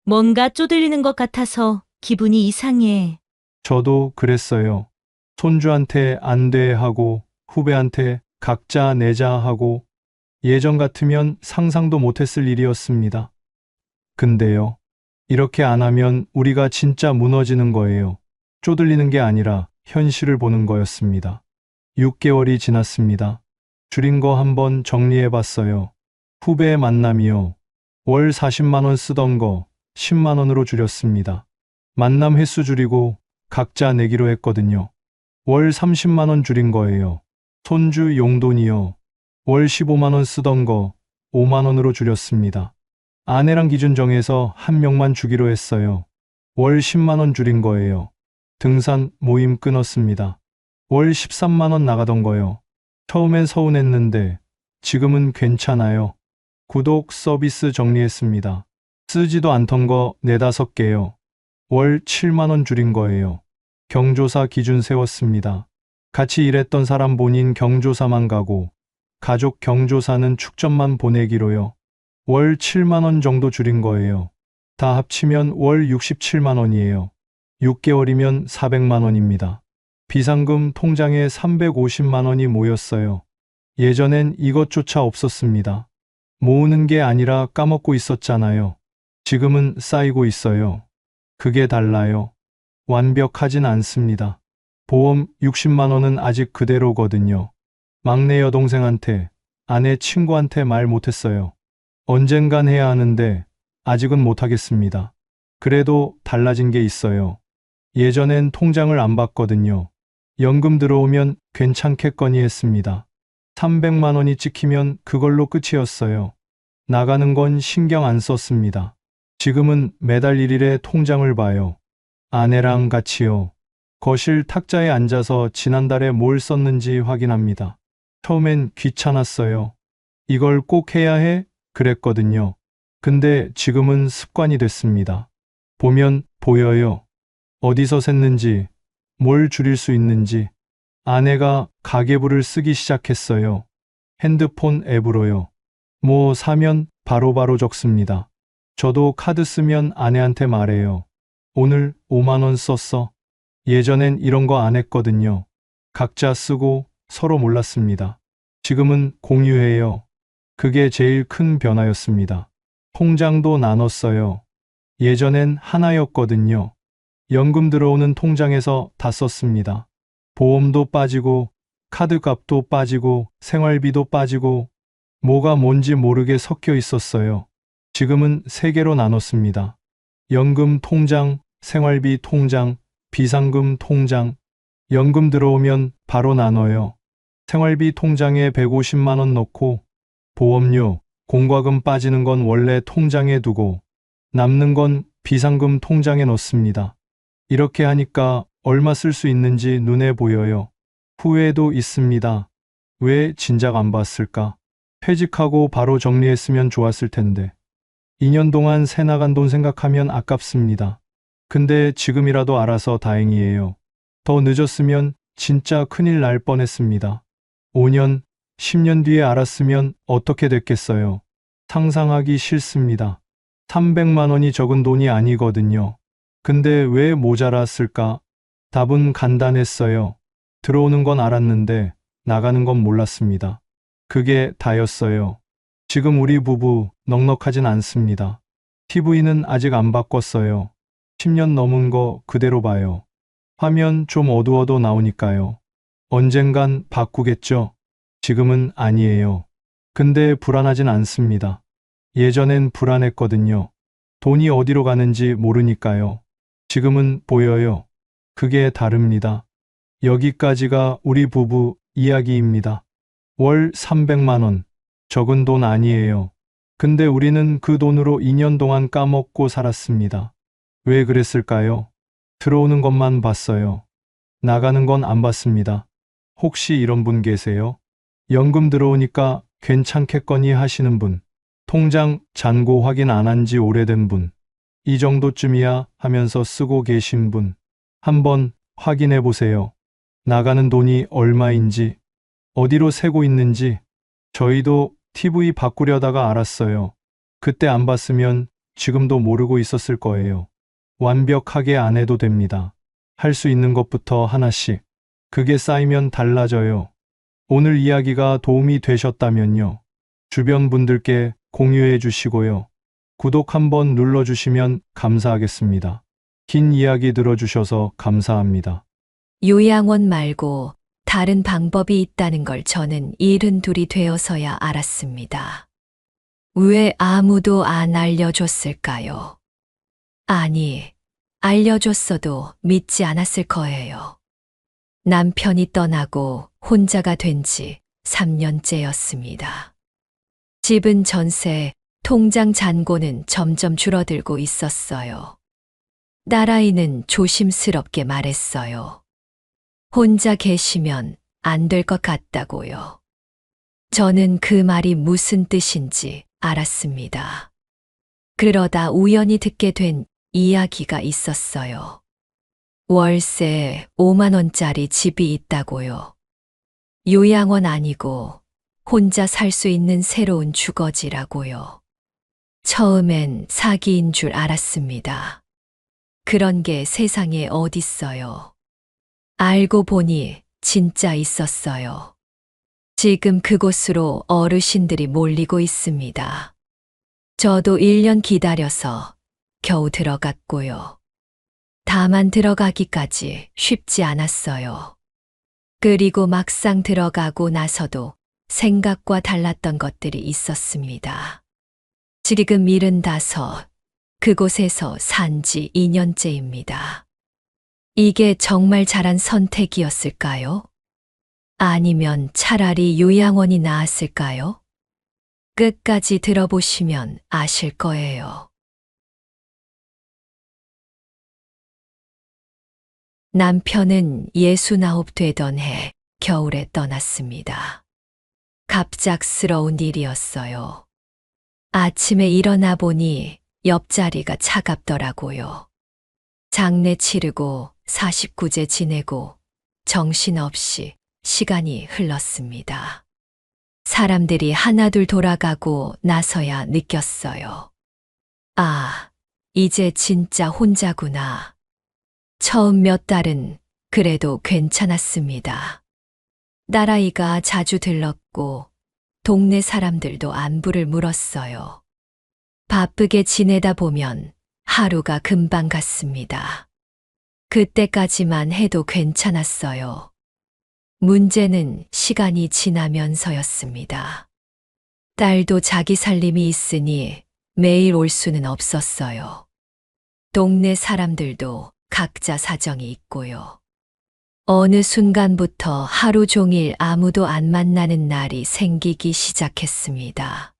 뭔가 쪼들리는 것 같아서 기분이 이상해. 저도 그랬어요. 손주한테 안 돼 하고 후배한테 각자 내자 하고 예전 같으면 상상도 못했을 일이었습니다. 근데요. 이렇게 안 하면 우리가 진짜 무너지는 거예요. 쪼들리는 게 아니라 현실을 보는 거였습니다. 6개월이 지났습니다. 줄인 거 한번 정리해 봤어요. 후배의 만남이요. 월 40만 원 쓰던 거 10만 원으로 줄였습니다. 만남 횟수 줄이고 각자 내기로 했거든요. 월 30만 원 줄인 거예요. 손주 용돈이요. 월 15만 원 쓰던 거 5만 원으로 줄였습니다. 아내랑 기준 정해서 한 명만 주기로 했어요. 월 10만 원 줄인 거예요. 등산 모임 끊었습니다. 월 13만 원 나가던 거요. 처음엔 서운했는데 지금은 괜찮아요. 구독 서비스 정리했습니다. 쓰지도 않던 거 4-5개요. 월 7만 원 줄인 거예요. 경조사 기준 세웠습니다. 같이 일했던 사람 본인 경조사만 가고 가족 경조사는 축전만 보내기로요. 월 7만 원 정도 줄인 거예요. 다 합치면 월 67만 원이에요. 6개월이면 400만 원입니다. 비상금 통장에 350만 원이 모였어요. 예전엔 이것조차 없었습니다. 모으는 게 아니라 까먹고 있었잖아요. 지금은 쌓이고 있어요. 그게 달라요. 완벽하진 않습니다. 보험 60만 원은 아직 그대로거든요. 막내 여동생한테, 아내 친구한테 말 못했어요. 언젠간 해야 하는데 아직은 못하겠습니다. 그래도 달라진 게 있어요. 예전엔 통장을 안 봤거든요. 연금 들어오면 괜찮겠거니 했습니다. 300만 원이 찍히면 그걸로 끝이었어요. 나가는 건 신경 안 썼습니다. 지금은 매달 1일에 통장을 봐요. 아내랑 같이요. 거실 탁자에 앉아서 지난달에 뭘 썼는지 확인합니다. 처음엔 귀찮았어요. 이걸 꼭 해야 해? 그랬거든요. 근데 지금은 습관이 됐습니다. 보면 보여요. 어디서 샜는지, 뭘 줄일 수 있는지. 아내가 가계부를 쓰기 시작했어요. 핸드폰 앱으로요. 뭐 사면 바로바로 적습니다. 저도 카드 쓰면 아내한테 말해요. 오늘 5만 원 썼어. 예전엔 이런 거 안 했거든요. 각자 쓰고 서로 몰랐습니다. 지금은 공유해요. 그게 제일 큰 변화였습니다. 통장도 나눴어요. 예전엔 하나였거든요. 연금 들어오는 통장에서 다 썼습니다. 보험도 빠지고, 카드값도 빠지고, 생활비도 빠지고, 뭐가 뭔지 모르게 섞여 있었어요. 지금은 3개로 나눴습니다. 연금 통장, 생활비 통장, 비상금 통장. 연금 들어오면 바로 나눠요. 생활비 통장에 150만 원 넣고, 보험료, 공과금 빠지는 건 원래 통장에 두고, 남는 건 비상금 통장에 넣습니다. 이렇게 하니까 얼마 쓸 수 있는지 눈에 보여요. 후회도 있습니다. 왜 진작 안 봤을까? 퇴직하고 바로 정리했으면 좋았을 텐데. 2년 동안 새 나간 돈 생각하면 아깝습니다. 근데 지금이라도 알아서 다행이에요. 더 늦었으면 진짜 큰일 날 뻔했습니다. 5년, 10년 뒤에 알았으면 어떻게 됐겠어요. 상상하기 싫습니다. 300만 원이 적은 돈이 아니거든요. 근데 왜 모자랐을까? 답은 간단했어요. 들어오는 건 알았는데 나가는 건 몰랐습니다. 그게 다였어요. 지금 우리 부부 넉넉하진 않습니다. TV는 아직 안 바꿨어요. 10년 넘은 거 그대로 봐요. 화면 좀 어두워도 나오니까요. 언젠간 바꾸겠죠? 지금은 아니에요. 근데 불안하진 않습니다. 예전엔 불안했거든요. 돈이 어디로 가는지 모르니까요. 지금은 보여요. 그게 다릅니다. 여기까지가 우리 부부 이야기입니다. 월 300만 원. 적은 돈 아니에요. 근데 우리는 그 돈으로 2년 동안 까먹고 살았습니다. 왜 그랬을까요? 들어오는 것만 봤어요. 나가는 건 안 봤습니다. 혹시 이런 분 계세요? 연금 들어오니까 괜찮겠거니 하시는 분. 통장 잔고 확인 안 한 지 오래된 분. 이 정도쯤이야 하면서 쓰고 계신 분. 한번 확인해 보세요. 나가는 돈이 얼마인지, 어디로 새고 있는지. 저희도 TV 바꾸려다가 알았어요. 그때 안 봤으면 지금도 모르고 있었을 거예요. 완벽하게 안 해도 됩니다. 할 수 있는 것부터 하나씩. 그게 쌓이면 달라져요. 오늘 이야기가 도움이 되셨다면요. 주변 분들께 공유해 주시고요. 구독 한번 눌러주시면 감사하겠습니다. 긴 이야기 들어주셔서 감사합니다. 요양원 말고 다른 방법이 있다는 걸 저는 72이 되어서야 알았습니다. 왜 아무도 안 알려줬을까요? 아니, 알려줬어도 믿지 않았을 거예요. 남편이 떠나고 혼자가 된 지 3년째였습니다. 집은 전세, 통장 잔고는 점점 줄어들고 있었어요. 딸아이는 조심스럽게 말했어요. 혼자 계시면 안 될 것 같다고요. 저는 그 말이 무슨 뜻인지 알았습니다. 그러다 우연히 듣게 된 이야기가 있었어요. 월세 5만 원짜리 집이 있다고요. 요양원 아니고 혼자 살 수 있는 새로운 주거지라고요. 처음엔 사기인 줄 알았습니다. 그런 게 세상에 어딨어요. 알고 보니 진짜 있었어요. 지금 그곳으로 어르신들이 몰리고 있습니다. 저도 1년 기다려서 겨우 들어갔고요. 다만 들어가기까지 쉽지 않았어요. 그리고 막상 들어가고 나서도 생각과 달랐던 것들이 있었습니다. 지금 75, 그곳에서 산 지 2년째입니다. 이게 정말 잘한 선택이었을까요? 아니면 차라리 요양원이 나았을까요? 끝까지 들어보시면 아실 거예요. 남편은 69 되던 해 겨울에 떠났습니다. 갑작스러운 일이었어요. 아침에 일어나 보니 옆자리가 차갑더라고요. 장례 치르고 49제 지내고 정신없이 시간이 흘렀습니다. 사람들이 하나둘 돌아가고 나서야 느꼈어요. 아, 이제 진짜 혼자구나. 처음 몇 달은 그래도 괜찮았습니다. 딸아이가 자주 들렀고 동네 사람들도 안부를 물었어요. 바쁘게 지내다 보면 하루가 금방 갔습니다. 그때까지만 해도 괜찮았어요. 문제는 시간이 지나면서였습니다. 딸도 자기 살림이 있으니 매일 올 수는 없었어요. 동네 사람들도 각자 사정이 있고요. 어느 순간부터 하루 종일 아무도 안 만나는 날이 생기기 시작했습니다.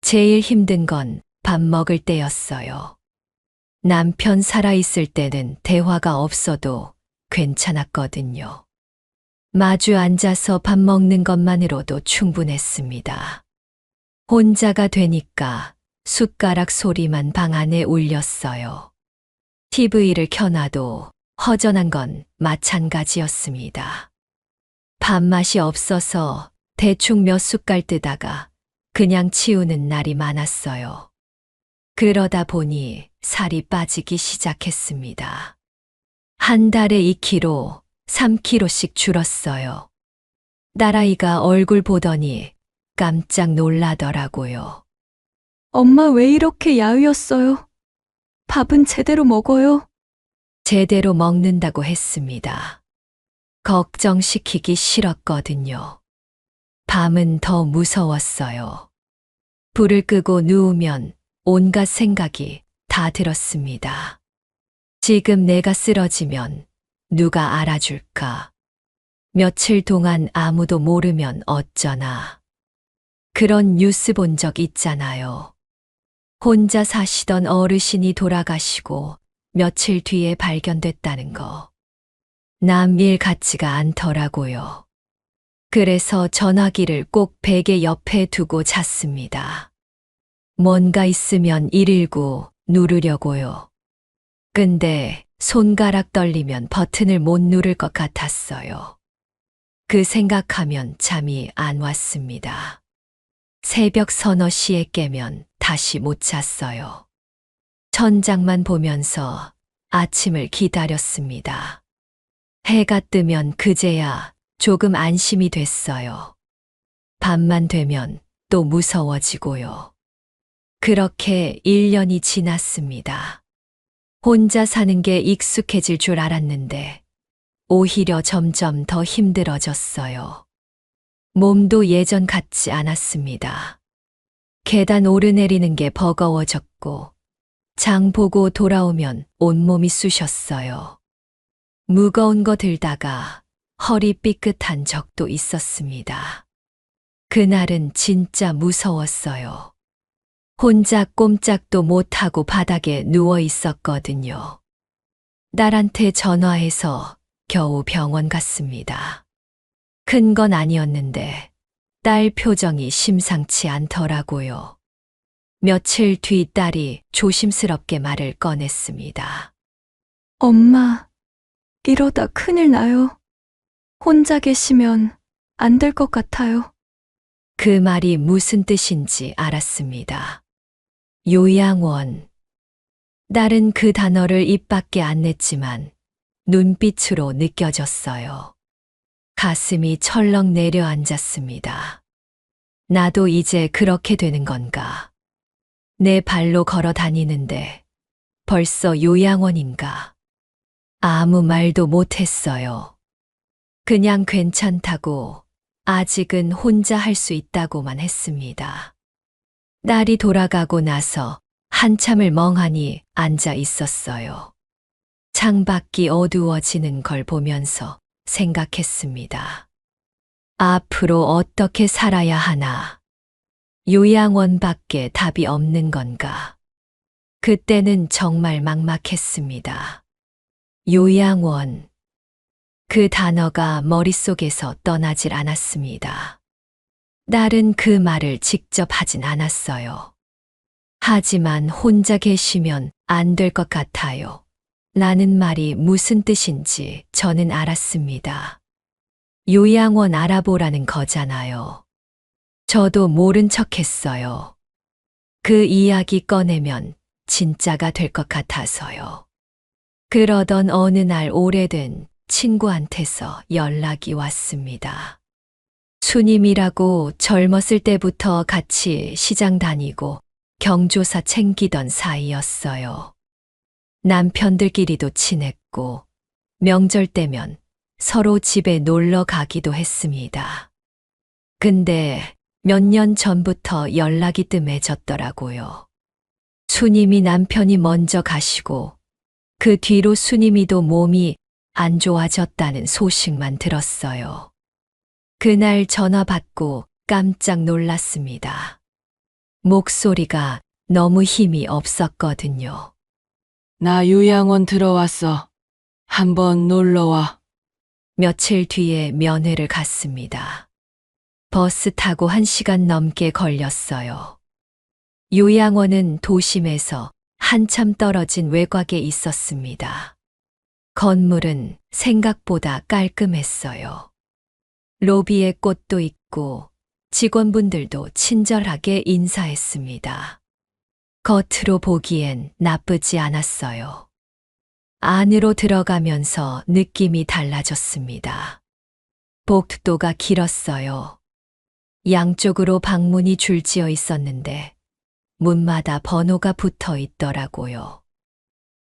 제일 힘든 건 밥 먹을 때였어요. 남편 살아있을 때는 대화가 없어도 괜찮았거든요. 마주 앉아서 밥 먹는 것만으로도 충분했습니다. 혼자가 되니까 숟가락 소리만 방 안에 울렸어요. TV를 켜놔도 허전한 건 마찬가지였습니다. 밥맛이 없어서 대충 몇 숟갈 뜨다가 그냥 치우는 날이 많았어요. 그러다 보니 살이 빠지기 시작했습니다. 한 달에 2kg, 3kg씩 줄었어요. 딸아이가 얼굴 보더니 깜짝 놀라더라고요. 엄마 왜 이렇게 야위었어요? 밥은 제대로 먹어요? 제대로 먹는다고 했습니다. 걱정시키기 싫었거든요. 밤은 더 무서웠어요. 불을 끄고 누우면 온갖 생각이 다 들었습니다. 지금 내가 쓰러지면 누가 알아줄까? 며칠 동안 아무도 모르면 어쩌나. 그런 뉴스 본 적 있잖아요. 혼자 사시던 어르신이 돌아가시고 며칠 뒤에 발견됐다는 거. 남 일 같지가 않더라고요. 그래서 전화기를 꼭 베개 옆에 두고 잤습니다. 뭔가 있으면 119 누르려고요. 근데 손가락 떨리면 버튼을 못 누를 것 같았어요. 그 생각하면 잠이 안 왔습니다. 새벽 서너 시에 깨면 다시 못 잤어요. 천장만 보면서 아침을 기다렸습니다. 해가 뜨면 그제야 조금 안심이 됐어요. 밤만 되면 또 무서워지고요. 그렇게 1년이 지났습니다. 혼자 사는 게 익숙해질 줄 알았는데 오히려 점점 더 힘들어졌어요. 몸도 예전 같지 않았습니다. 계단 오르내리는 게 버거워졌고 장 보고 돌아오면 온몸이 쑤셨어요. 무거운 거 들다가 허리 삐끗한 적도 있었습니다. 그날은 진짜 무서웠어요. 혼자 꼼짝도 못하고 바닥에 누워 있었거든요. 딸한테 전화해서 겨우 병원 갔습니다. 큰 건 아니었는데 딸 표정이 심상치 않더라고요. 며칠 뒤 딸이 조심스럽게 말을 꺼냈습니다. 엄마, 이러다 큰일 나요. 혼자 계시면 안 될 것 같아요. 그 말이 무슨 뜻인지 알았습니다. 요양원. 딸은 그 단어를 입 밖에 안 냈지만 눈빛으로 느껴졌어요. 가슴이 철렁 내려앉았습니다. 나도 이제 그렇게 되는 건가? 내 발로 걸어 다니는데 벌써 요양원인가? 아무 말도 못했어요. 그냥 괜찮다고 아직은 혼자 할 수 있다고만 했습니다. 딸이 돌아가고 나서 한참을 멍하니 앉아 있었어요. 창밖이 어두워지는 걸 보면서 생각했습니다. 앞으로 어떻게 살아야 하나? 요양원밖에 답이 없는 건가? 그때는 정말 막막했습니다. 요양원. 그 단어가 머릿속에서 떠나질 않았습니다. 딸은 그 말을 직접 하진 않았어요. 하지만 혼자 계시면 안 될 것 같아요. 라는 말이 무슨 뜻인지 저는 알았습니다. 요양원 알아보라는 거잖아요. 저도 모른 척 했어요. 그 이야기 꺼내면 진짜가 될 것 같아서요. 그러던 어느 날 오래된 친구한테서 연락이 왔습니다. 수님이라고 젊었을 때부터 같이 시장 다니고 경조사 챙기던 사이였어요. 남편들끼리도 친했고 명절 때면 서로 집에 놀러 가기도 했습니다. 근데 몇 년 전부터 연락이 뜸해졌더라고요. 수님이 남편이 먼저 가시고 그 뒤로 수님이도 몸이 안 좋아졌다는 소식만 들었어요. 그날 전화 받고 깜짝 놀랐습니다. 목소리가 너무 힘이 없었거든요. 나 요양원 들어왔어. 한번 놀러와. 며칠 뒤에 면회를 갔습니다. 버스 타고 1시간 넘게 걸렸어요. 요양원은 도심에서 한참 떨어진 외곽에 있었습니다. 건물은 생각보다 깔끔했어요. 로비에 꽃도 있고 직원분들도 친절하게 인사했습니다. 겉으로 보기엔 나쁘지 않았어요. 안으로 들어가면서 느낌이 달라졌습니다. 복도가 길었어요. 양쪽으로 방문이 줄지어 있었는데 문마다 번호가 붙어 있더라고요.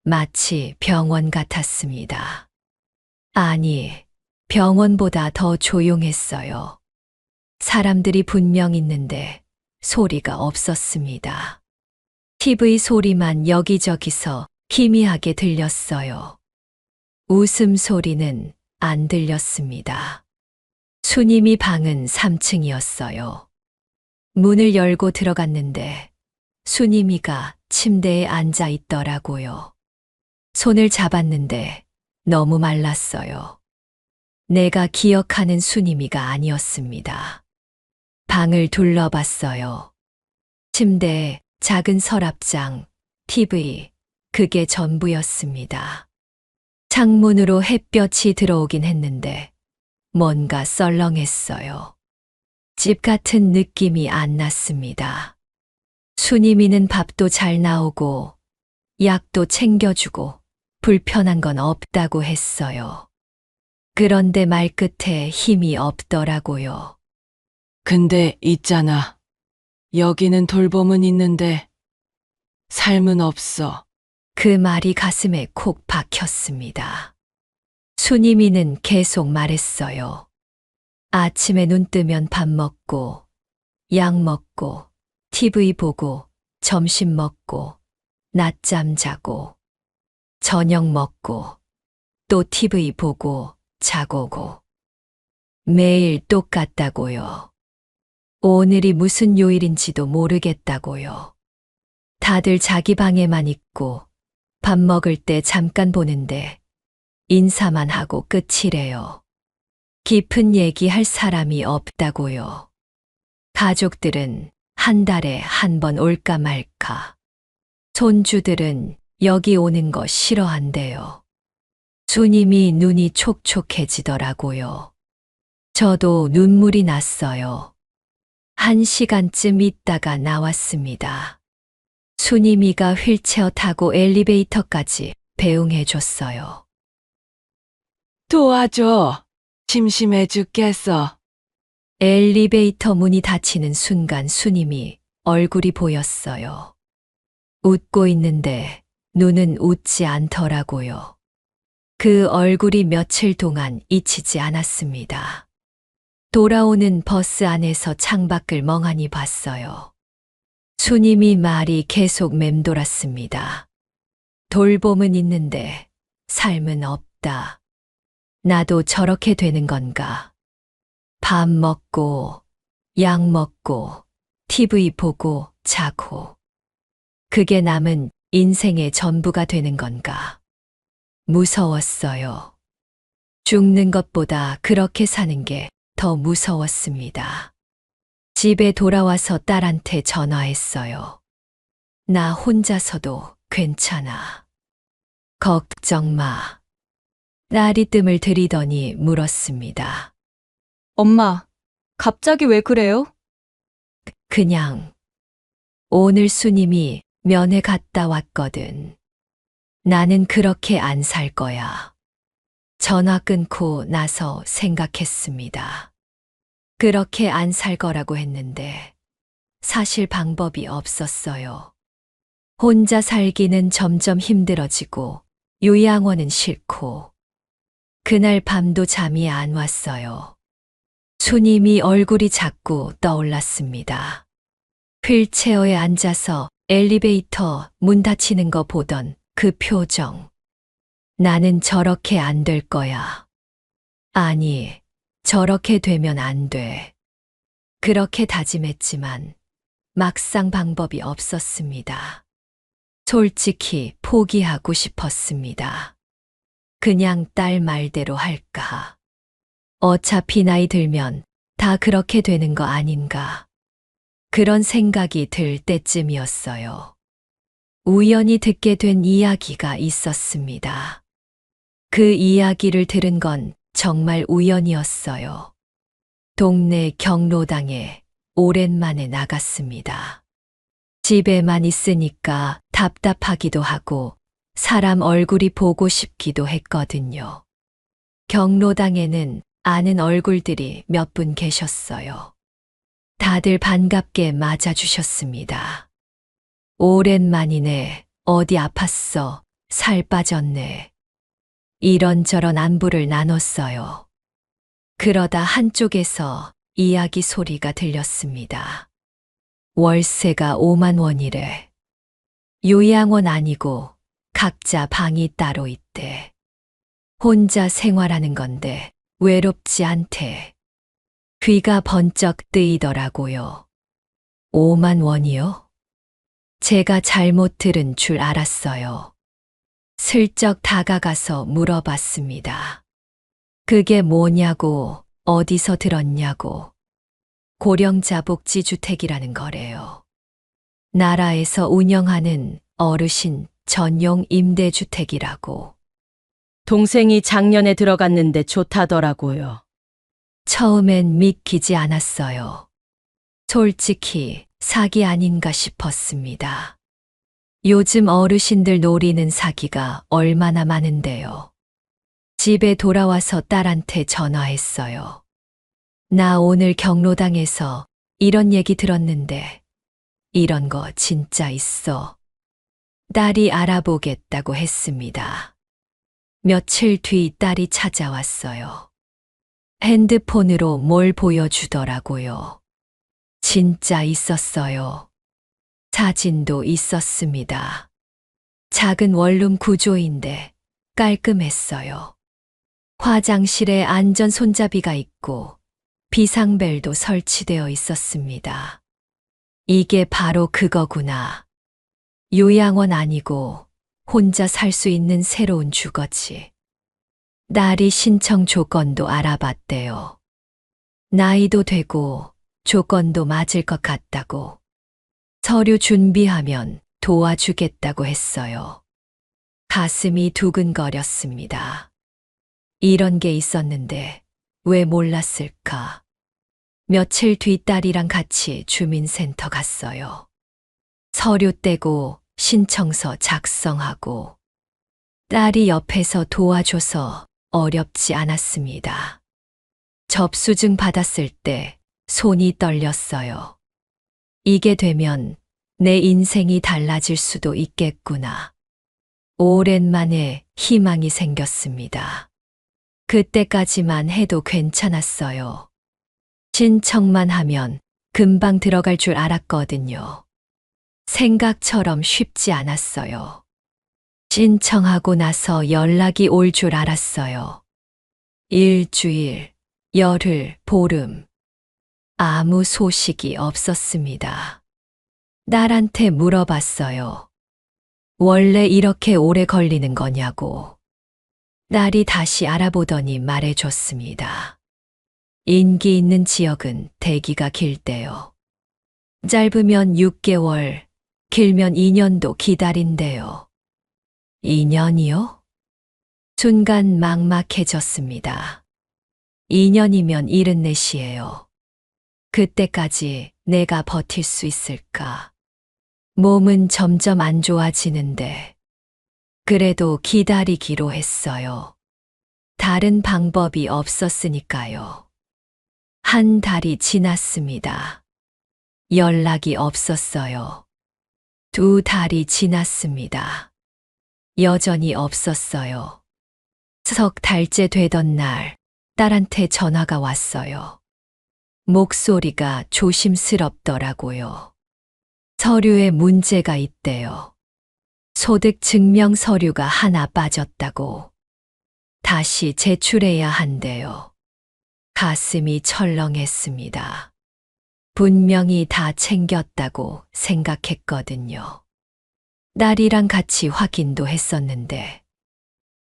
마치 병원 같았습니다. 아니, 병원보다 더 조용했어요. 사람들이 분명 있는데 소리가 없었습니다. TV 소리만 여기저기서 희미하게 들렸어요. 웃음소리는 안 들렸습니다. 수님이 방은 3층이었어요. 문을 열고 들어갔는데 수님이가 침대에 앉아 있더라고요. 손을 잡았는데 너무 말랐어요. 내가 기억하는 수님이가 아니었습니다. 방을 둘러봤어요. 침대, 작은 서랍장, TV, 그게 전부였습니다. 창문으로 햇볕이 들어오긴 했는데 뭔가 썰렁했어요. 집 같은 느낌이 안 났습니다. 수님이는 밥도 잘 나오고 약도 챙겨주고 불편한 건 없다고 했어요. 그런데 말끝에 힘이 없더라고요. 근데 있잖아. 여기는 돌봄은 있는데 삶은 없어. 그 말이 가슴에 콕 박혔습니다. 수님이는 계속 말했어요. 아침에 눈 뜨면 밥 먹고, 약 먹고, TV 보고, 점심 먹고, 낮잠 자고, 저녁 먹고, 또 TV 보고, 자고고. 매일 똑같다고요. 오늘이 무슨 요일인지도 모르겠다고요. 다들 자기 방에만 있고, 밥 먹을 때 잠깐 보는데, 인사만 하고 끝이래요. 깊은 얘기할 사람이 없다고요. 가족들은 한 달에 한 번 올까 말까. 손주들은 여기 오는 거 싫어한대요. 수님이 눈이 촉촉해지더라고요. 저도 눈물이 났어요. 1시간쯤 있다가 나왔습니다. 수님이가 휠체어 타고 엘리베이터까지 배웅해줬어요. 도와줘. 심심해 죽겠어. 엘리베이터 문이 닫히는 순간 수님이 얼굴이 보였어요. 웃고 있는데 눈은 웃지 않더라고요. 그 얼굴이 며칠 동안 잊히지 않았습니다. 돌아오는 버스 안에서 창밖을 멍하니 봤어요. 수님이 말이 계속 맴돌았습니다. 돌봄은 있는데 삶은 없다. 나도 저렇게 되는 건가? 밥 먹고, 약 먹고, TV 보고, 자고. 그게 남은 인생의 전부가 되는 건가? 무서웠어요. 죽는 것보다 그렇게 사는 게 더 무서웠습니다. 집에 돌아와서 딸한테 전화했어요. 나 혼자서도 괜찮아. 걱정 마. 딸이 뜸을 들이더니 물었습니다. 엄마, 갑자기 왜 그래요? 그냥 오늘 수님이 면회 갔다 왔거든. 나는 그렇게 안 살 거야. 전화 끊고 나서 생각했습니다. 그렇게 안 살 거라고 했는데 사실 방법이 없었어요. 혼자 살기는 점점 힘들어지고 요양원은 싫고 그날 밤도 잠이 안 왔어요. 수님이 얼굴이 자꾸 떠올랐습니다. 휠체어에 앉아서 엘리베이터 문 닫히는 거 보던 그 표정. 나는 저렇게 안 될 거야. 아니, 저렇게 되면 안 돼. 그렇게 다짐했지만 막상 방법이 없었습니다. 솔직히 포기하고 싶었습니다. 그냥 딸 말대로 할까. 어차피 나이 들면 다 그렇게 되는 거 아닌가. 그런 생각이 들 때쯤이었어요. 우연히 듣게 된 이야기가 있었습니다. 그 이야기를 들은 건 정말 우연이었어요. 동네 경로당에 오랜만에 나갔습니다. 집에만 있으니까 답답하기도 하고 사람 얼굴이 보고 싶기도 했거든요. 경로당에는 아는 얼굴들이 몇 분 계셨어요. 다들 반갑게 맞아주셨습니다. 오랜만이네. 어디 아팠어? 살 빠졌네. 이런저런 안부를 나눴어요. 그러다 한쪽에서 이야기 소리가 들렸습니다. 월세가 5만 원이래. 요양원 아니고 각자 방이 따로 있대. 혼자 생활하는 건데 외롭지 않대. 귀가 번쩍 뜨이더라고요. 5만 원이요? 제가 잘못 들은 줄 알았어요. 슬쩍 다가가서 물어봤습니다. 그게 뭐냐고, 어디서 들었냐고. 고령자 복지주택이라는 거래요. 나라에서 운영하는 어르신 전용 임대주택이라고. 동생이 작년에 들어갔는데 좋다더라고요. 처음엔 믿기지 않았어요. 솔직히 사기 아닌가 싶었습니다. 요즘 어르신들 노리는 사기가 얼마나 많은데요. 집에 돌아와서 딸한테 전화했어요. 나 오늘 경로당에서 이런 얘기 들었는데 이런 거 진짜 있어. 딸이 알아보겠다고 했습니다. 며칠 뒤 딸이 찾아왔어요. 핸드폰으로 뭘 보여주더라고요. 진짜 있었어요. 사진도 있었습니다. 작은 원룸 구조인데 깔끔했어요. 화장실에 안전 손잡이가 있고 비상벨도 설치되어 있었습니다. 이게 바로 그거구나. 요양원 아니고 혼자 살 수 있는 새로운 주거지. 딸이 신청 조건도 알아봤대요. 나이도 되고 조건도 맞을 것 같다고. 서류 준비하면 도와주겠다고 했어요. 가슴이 두근거렸습니다. 이런 게 있었는데 왜 몰랐을까? 며칠 뒤 딸이랑 같이 주민센터 갔어요. 서류 떼고 신청서 작성하고 딸이 옆에서 도와줘서 어렵지 않았습니다. 접수증 받았을 때 손이 떨렸어요. 이게 되면 내 인생이 달라질 수도 있겠구나. 오랜만에 희망이 생겼습니다. 그때까지만 해도 괜찮았어요. 신청만 하면 금방 들어갈 줄 알았거든요. 생각처럼 쉽지 않았어요. 신청하고 나서 연락이 올 줄 알았어요. 일주일, 열흘, 보름. 아무 소식이 없었습니다. 딸한테 물어봤어요. 원래 이렇게 오래 걸리는 거냐고. 딸이 다시 알아보더니 말해줬습니다. 인기 있는 지역은 대기가 길대요. 짧으면 6개월, 길면 2년도 기다린대요. 2년이요? 순간 막막해졌습니다. 2년이면 74이에요. 그때까지 내가 버틸 수 있을까? 몸은 점점 안 좋아지는데 그래도 기다리기로 했어요. 다른 방법이 없었으니까요. 한 달이 지났습니다. 연락이 없었어요. 2달이 지났습니다. 여전히 없었어요. 석 달째 되던 날 딸한테 전화가 왔어요. 목소리가 조심스럽더라고요. 서류에 문제가 있대요. 소득 증명 서류가 하나 빠졌다고. 다시 제출해야 한대요. 가슴이 철렁했습니다. 분명히 다 챙겼다고 생각했거든요. 딸이랑 같이 확인도 했었는데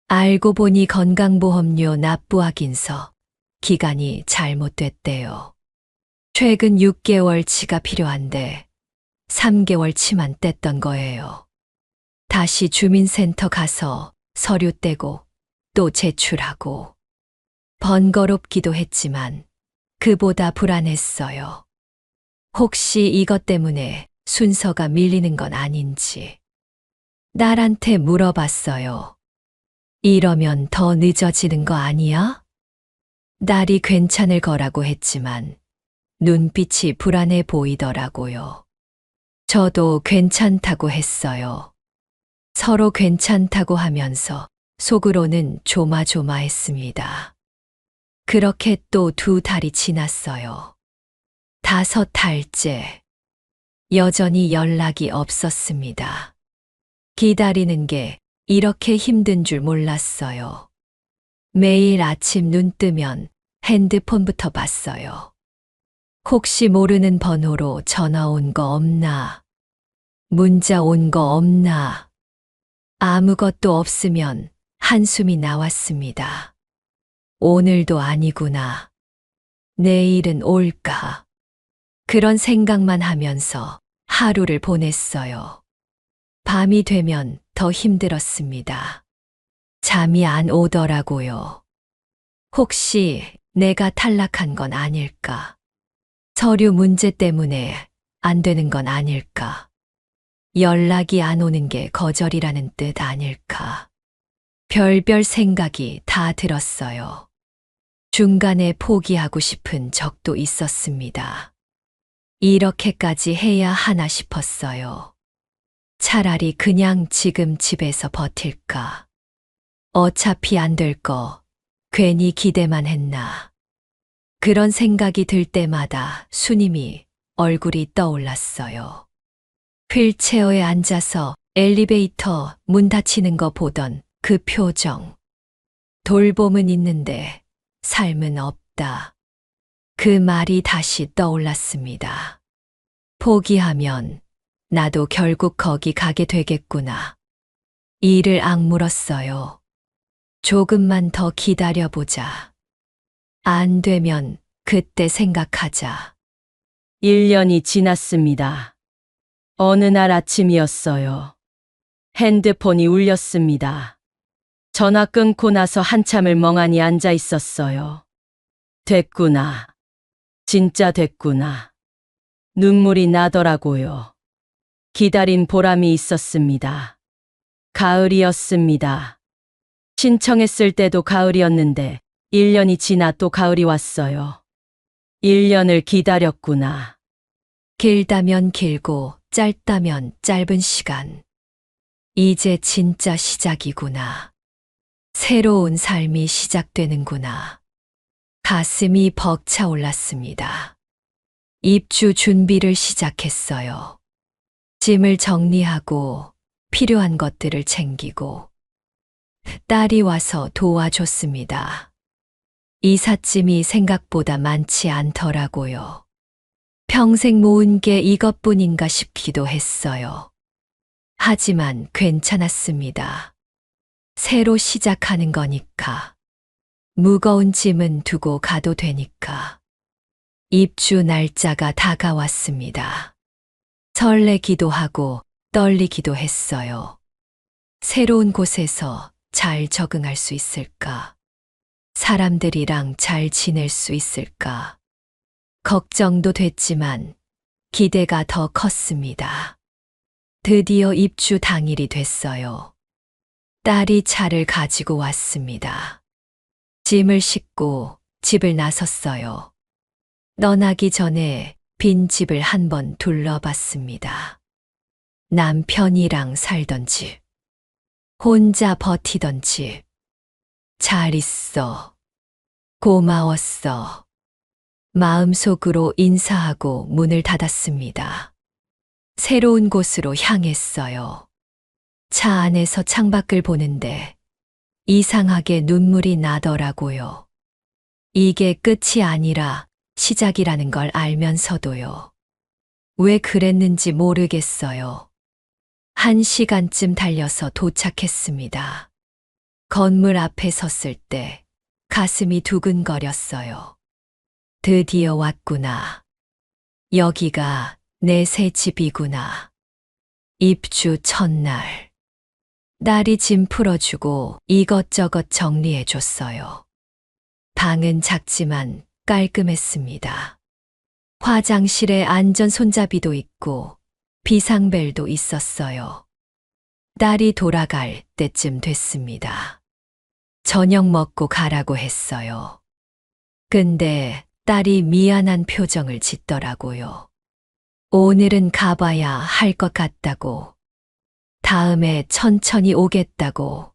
알고 보니 건강보험료 납부 확인서 기간이 잘못됐대요. 최근 6개월치가 필요한데 3개월치만 뗐던 거예요. 다시 주민센터 가서 서류 떼고 또 제출하고 번거롭기도 했지만 그보다 불안했어요. 혹시 이것 때문에 순서가 밀리는 건 아닌지. 딸한테 물어봤어요. 이러면 더 늦어지는 거 아니야? 딸이 괜찮을 거라고 했지만 눈빛이 불안해 보이더라고요. 저도 괜찮다고 했어요. 서로 괜찮다고 하면서 속으로는 조마조마했습니다. 그렇게 또 2달이 지났어요. 5달째. 여전히 연락이 없었습니다. 기다리는 게 이렇게 힘든 줄 몰랐어요. 매일 아침 눈 뜨면 핸드폰부터 봤어요. 혹시 모르는 번호로 전화 온 거 없나? 문자 온 거 없나? 아무것도 없으면 한숨이 나왔습니다. 오늘도 아니구나. 내일은 올까? 그런 생각만 하면서 하루를 보냈어요. 밤이 되면 더 힘들었습니다. 잠이 안 오더라고요. 혹시 내가 탈락한 건 아닐까? 서류 문제 때문에 안 되는 건 아닐까? 연락이 안 오는 게 거절이라는 뜻 아닐까? 별별 생각이 다 들었어요. 중간에 포기하고 싶은 적도 있었습니다. 이렇게까지 해야 하나 싶었어요. 차라리 그냥 지금 집에서 버틸까? 어차피 안 될 거 괜히 기대만 했나? 그런 생각이 들 때마다 수님이 얼굴이 떠올랐어요. 휠체어에 앉아서 엘리베이터 문 닫히는 거 보던 그 표정. 돌봄은 있는데 삶은 없다. 그 말이 다시 떠올랐습니다. 포기하면 나도 결국 거기 가게 되겠구나. 이를 악물었어요. 조금만 더 기다려보자. 안 되면 그때 생각하자. 1년이 지났습니다. 어느 날 아침이었어요. 핸드폰이 울렸습니다. 전화 끊고 나서 한참을 멍하니 앉아 있었어요. 됐구나. 진짜 됐구나. 눈물이 나더라고요. 기다린 보람이 있었습니다. 가을이었습니다. 신청했을 때도 가을이었는데 1년이 지나 또 가을이 왔어요. 1년을 기다렸구나. 길다면 길고 짧다면 짧은 시간. 이제 진짜 시작이구나. 새로운 삶이 시작되는구나. 가슴이 벅차올랐습니다. 입주 준비를 시작했어요. 짐을 정리하고 필요한 것들을 챙기고 딸이 와서 도와줬습니다. 이삿짐이 생각보다 많지 않더라고요. 평생 모은 게 이것뿐인가 싶기도 했어요. 하지만 괜찮았습니다. 새로 시작하는 거니까. 무거운 짐은 두고 가도 되니까. 입주 날짜가 다가왔습니다. 설레기도 하고 떨리기도 했어요. 새로운 곳에서 잘 적응할 수 있을까? 사람들이랑 잘 지낼 수 있을까? 걱정도 됐지만 기대가 더 컸습니다. 드디어 입주 당일이 됐어요. 딸이 차를 가지고 왔습니다. 짐을 싣고 집을 나섰어요. 떠나기 전에 빈 집을 한번 둘러봤습니다. 남편이랑 살던 집, 혼자 버티던 집. 잘 있어. 고마웠어. 마음속으로 인사하고 문을 닫았습니다. 새로운 곳으로 향했어요. 차 안에서 창밖을 보는데 이상하게 눈물이 나더라고요. 이게 끝이 아니라 시작이라는 걸 알면서도요. 왜 그랬는지 모르겠어요. 1시간쯤 달려서 도착했습니다. 건물 앞에 섰을 때 가슴이 두근거렸어요. 드디어 왔구나. 여기가 내 새 집이구나. 입주 첫날. 딸이 짐 풀어주고 이것저것 정리해줬어요. 방은 작지만 깔끔했습니다. 화장실에 안전 손잡이도 있고 비상벨도 있었어요. 딸이 돌아갈 때쯤 됐습니다. 저녁 먹고 가라고 했어요. 근데 딸이 미안한 표정을 짓더라고요. 오늘은 가봐야 할 것 같다고, 다음에 천천히 오겠다고.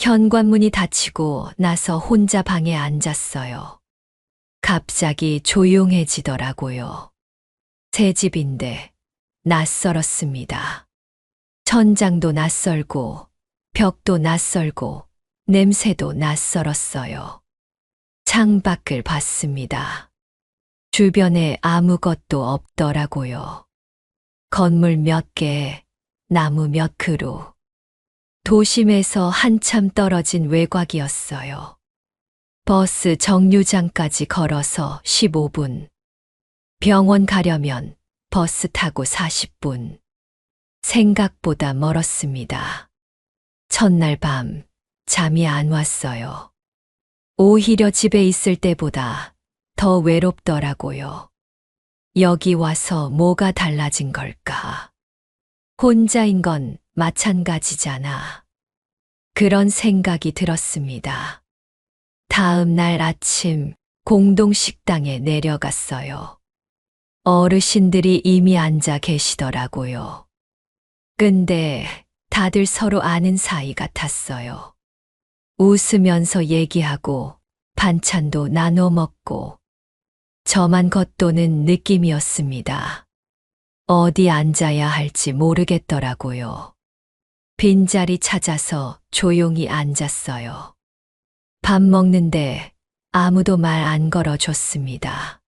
현관문이 닫히고 나서 혼자 방에 앉았어요. 갑자기 조용해지더라고요. 새 집인데 낯설었습니다. 천장도 낯설고 벽도 낯설고 냄새도 낯설었어요. 창밖을 봤습니다. 주변에 아무것도 없더라고요. 건물 몇 개, 나무 몇 그루. 도심에서 한참 떨어진 외곽이었어요. 버스 정류장까지 걸어서 15분. 병원 가려면 버스 타고 40분. 생각보다 멀었습니다. 첫날 밤 잠이 안 왔어요. 오히려 집에 있을 때보다 더 외롭더라고요. 여기 와서 뭐가 달라진 걸까? 혼자인 건 마찬가지잖아. 그런 생각이 들었습니다. 다음 날 아침 공동식당에 내려갔어요. 어르신들이 이미 앉아 계시더라고요. 근데 다들 서로 아는 사이 같았어요. 웃으면서 얘기하고 반찬도 나눠 먹고 저만 겉도는 느낌이었습니다. 어디 앉아야 할지 모르겠더라고요. 빈자리 찾아서 조용히 앉았어요. 밥 먹는데 아무도 말 안 걸어줬습니다.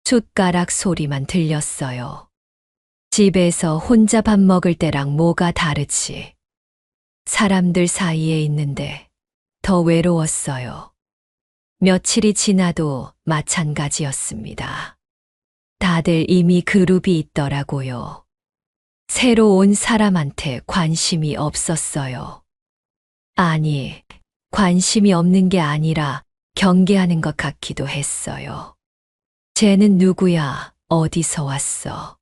숟가락 소리만 들렸어요. 집에서 혼자 밥 먹을 때랑 뭐가 다르지? 사람들 사이에 있는데 더 외로웠어요. 며칠이 지나도 마찬가지였습니다. 다들 이미 그룹이 있더라고요. 새로 온 사람한테 관심이 없었어요. 아니, 관심이 없는 게 아니라 경계하는 것 같기도 했어요. 쟤는 누구야? 어디서 왔어?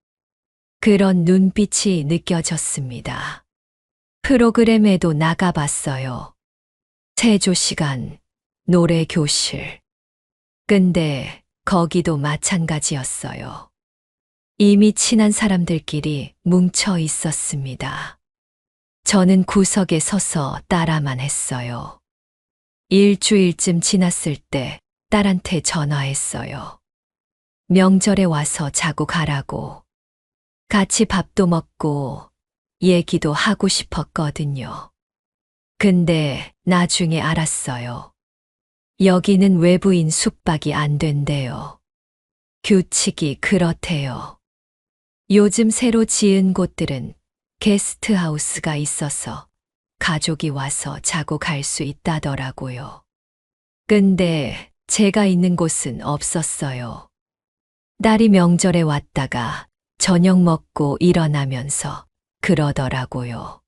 그런 눈빛이 느껴졌습니다. 프로그램에도 나가봤어요. 체조 시간, 노래 교실. 근데 거기도 마찬가지였어요. 이미 친한 사람들끼리 뭉쳐 있었습니다. 저는 구석에 서서 따라만 했어요. 일주일쯤 지났을 때 딸한테 전화했어요. 명절에 와서 자고 가라고. 같이 밥도 먹고 얘기도 하고 싶었거든요. 근데 나중에 알았어요. 여기는 외부인 숙박이 안 된대요. 규칙이 그렇대요. 요즘 새로 지은 곳들은 게스트하우스가 있어서 가족이 와서 자고 갈 수 있다더라고요. 근데 제가 있는 곳은 없었어요. 딸이 명절에 왔다가 저녁 먹고 일어나면서 그러더라고요.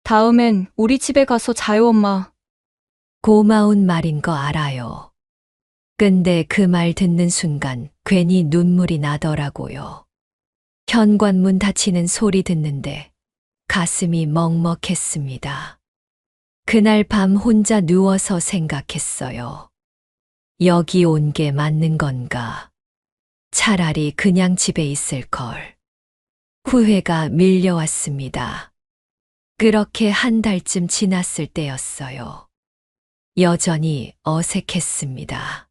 다음엔 우리 집에 가서 자요, 엄마. 고마운 말인 거 알아요. 근데 그 말 듣는 순간 괜히 눈물이 나더라고요. 현관문 닫히는 소리 듣는데 가슴이 먹먹했습니다. 그날 밤 혼자 누워서 생각했어요. 여기 온 게 맞는 건가? 차라리 그냥 집에 있을 걸. 후회가 밀려왔습니다. 그렇게 한 달쯤 지났을 때였어요. 여전히 어색했습니다.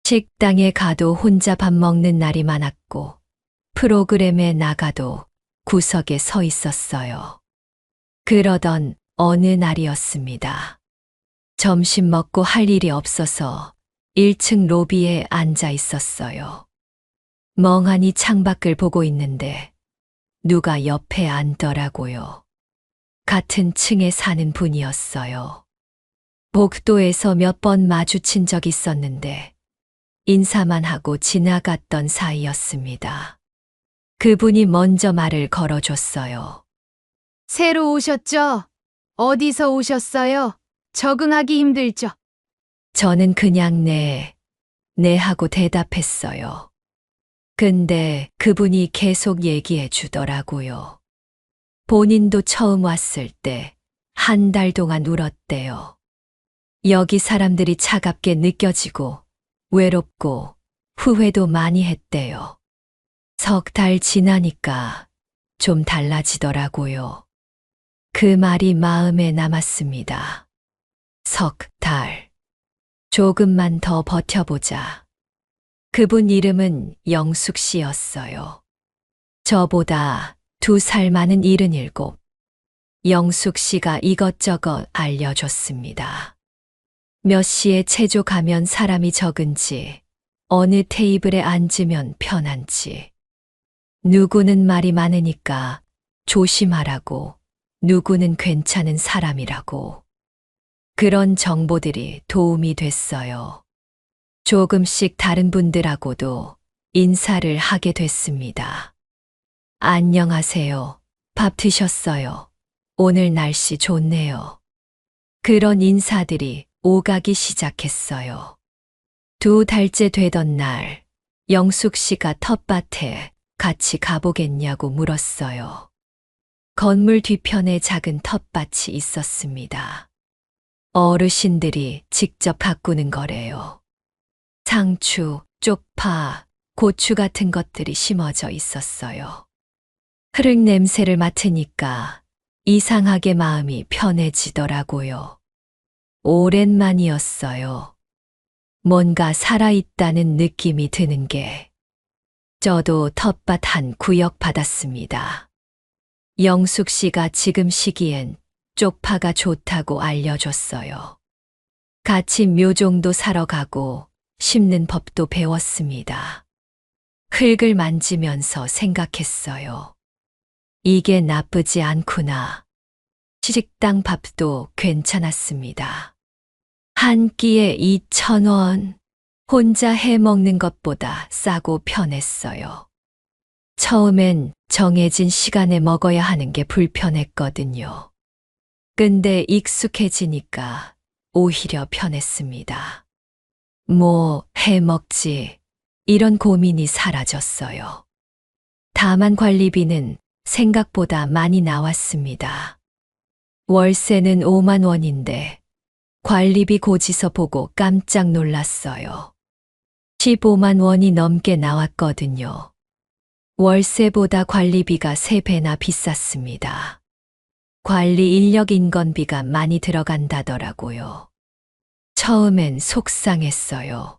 식당에 가도 혼자 밥 먹는 날이 많았고, 프로그램에 나가도 구석에 서 있었어요. 그러던 어느 날이었습니다. 점심 먹고 할 일이 없어서 1층 로비에 앉아 있었어요. 멍하니 창밖을 보고 있는데 누가 옆에 앉더라고요. 같은 층에 사는 분이었어요. 복도에서 몇 번 마주친 적 있었는데 인사만 하고 지나갔던 사이였습니다. 그분이 먼저 말을 걸어줬어요. 새로 오셨죠? 어디서 오셨어요? 적응하기 힘들죠? 저는 그냥 네 하고 대답했어요. 근데 그분이 계속 얘기해 주더라고요. 본인도 처음 왔을 때 한 달 동안 울었대요. 여기 사람들이 차갑게 느껴지고 외롭고 후회도 많이 했대요. 석 달 지나니까 좀 달라지더라고요. 그 말이 마음에 남았습니다. 석 달. 조금만 더 버텨보자. 그분 이름은 영숙 씨였어요. 저보다 2살 많은 77. 영숙 씨가 이것저것 알려줬습니다. 몇 시에 체조 가면 사람이 적은지, 어느 테이블에 앉으면 편한지, 누구는 말이 많으니까 조심하라고, 누구는 괜찮은 사람이라고. 그런 정보들이 도움이 됐어요. 조금씩 다른 분들하고도 인사를 하게 됐습니다. 안녕하세요. 밥 드셨어요? 오늘 날씨 좋네요. 그런 인사들이 오가기 시작했어요. 2달째 되던 날, 영숙 씨가 텃밭에 같이 가보겠냐고 물었어요. 건물 뒤편에 작은 텃밭이 있었습니다. 어르신들이 직접 가꾸는 거래요. 상추, 쪽파, 고추 같은 것들이 심어져 있었어요. 흙 냄새를 맡으니까 이상하게 마음이 편해지더라고요. 오랜만이었어요. 뭔가 살아있다는 느낌이 드는 게. 저도 텃밭 한 구역 받았습니다. 영숙 씨가 지금 시기엔 쪽파가 좋다고 알려줬어요. 같이 묘종도 사러 가고 심는 법도 배웠습니다. 흙을 만지면서 생각했어요. 이게 나쁘지 않구나. 식당 밥도 괜찮았습니다. 한 끼에 2,000원. 혼자 해 먹는 것보다 싸고 편했어요. 처음엔 정해진 시간에 먹어야 하는 게 불편했거든요. 근데 익숙해지니까 오히려 편했습니다. 뭐 해 먹지, 이런 고민이 사라졌어요. 다만 관리비는 생각보다 많이 나왔습니다. 월세는 5만 원인데 관리비 고지서 보고 깜짝 놀랐어요. 15만 원이 넘게 나왔거든요. 월세보다 관리비가 3배나 비쌌습니다. 관리 인력 인건비가 많이 들어간다더라고요. 처음엔 속상했어요.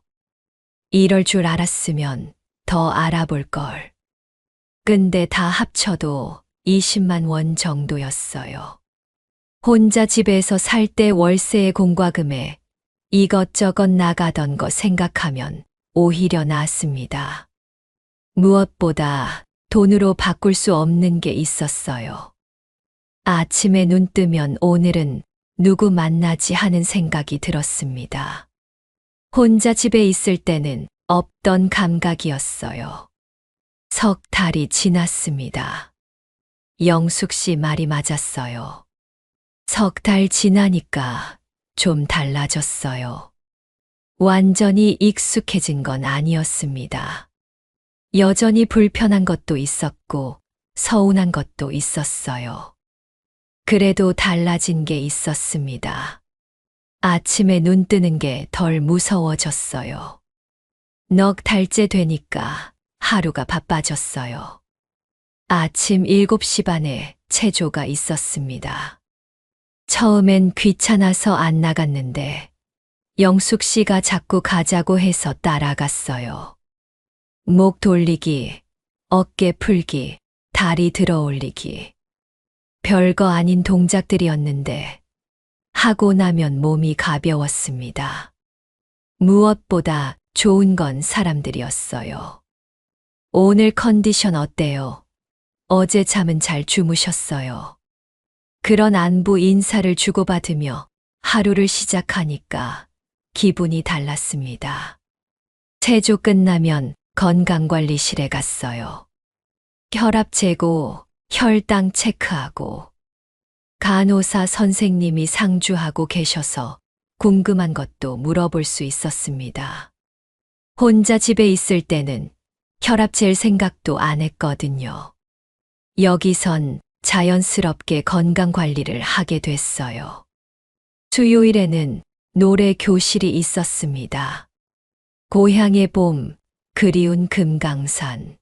이럴 줄 알았으면 더 알아볼 걸. 근데 다 합쳐도 20만 원 정도였어요. 혼자 집에서 살 때 월세의 공과금에 이것저것 나가던 거 생각하면 오히려 낫습니다. 무엇보다 돈으로 바꿀 수 없는 게 있었어요. 아침에 눈 뜨면 오늘은 누구 만나지 하는 생각이 들었습니다. 혼자 집에 있을 때는 없던 감각이었어요. 석 달이 지났습니다. 영숙 씨 말이 맞았어요. 석 달 지나니까 좀 달라졌어요. 완전히 익숙해진 건 아니었습니다. 여전히 불편한 것도 있었고 서운한 것도 있었어요. 그래도 달라진 게 있었습니다. 아침에 눈 뜨는 게 덜 무서워졌어요. 넉 달째 되니까 하루가 바빠졌어요. 아침 7시 반에 체조가 있었습니다. 처음엔 귀찮아서 안 나갔는데 영숙 씨가 자꾸 가자고 해서 따라갔어요. 목 돌리기, 어깨 풀기, 다리 들어 올리기. 별거 아닌 동작들이었는데 하고 나면 몸이 가벼웠습니다. 무엇보다 좋은 건 사람들이었어요. 오늘 컨디션 어때요? 어제 잠은 잘 주무셨어요? 그런 안부 인사를 주고받으며 하루를 시작하니까 기분이 달랐습니다. 체조 끝나면 건강관리실에 갔어요. 혈압 재고, 혈당 체크하고, 간호사 선생님이 상주하고 계셔서 궁금한 것도 물어볼 수 있었습니다. 혼자 집에 있을 때는 혈압 잴 생각도 안 했거든요. 여기선 자연스럽게 건강 관리를 하게 됐어요. 수요일에는 노래 교실이 있었습니다. 고향의 봄, 그리운 금강산.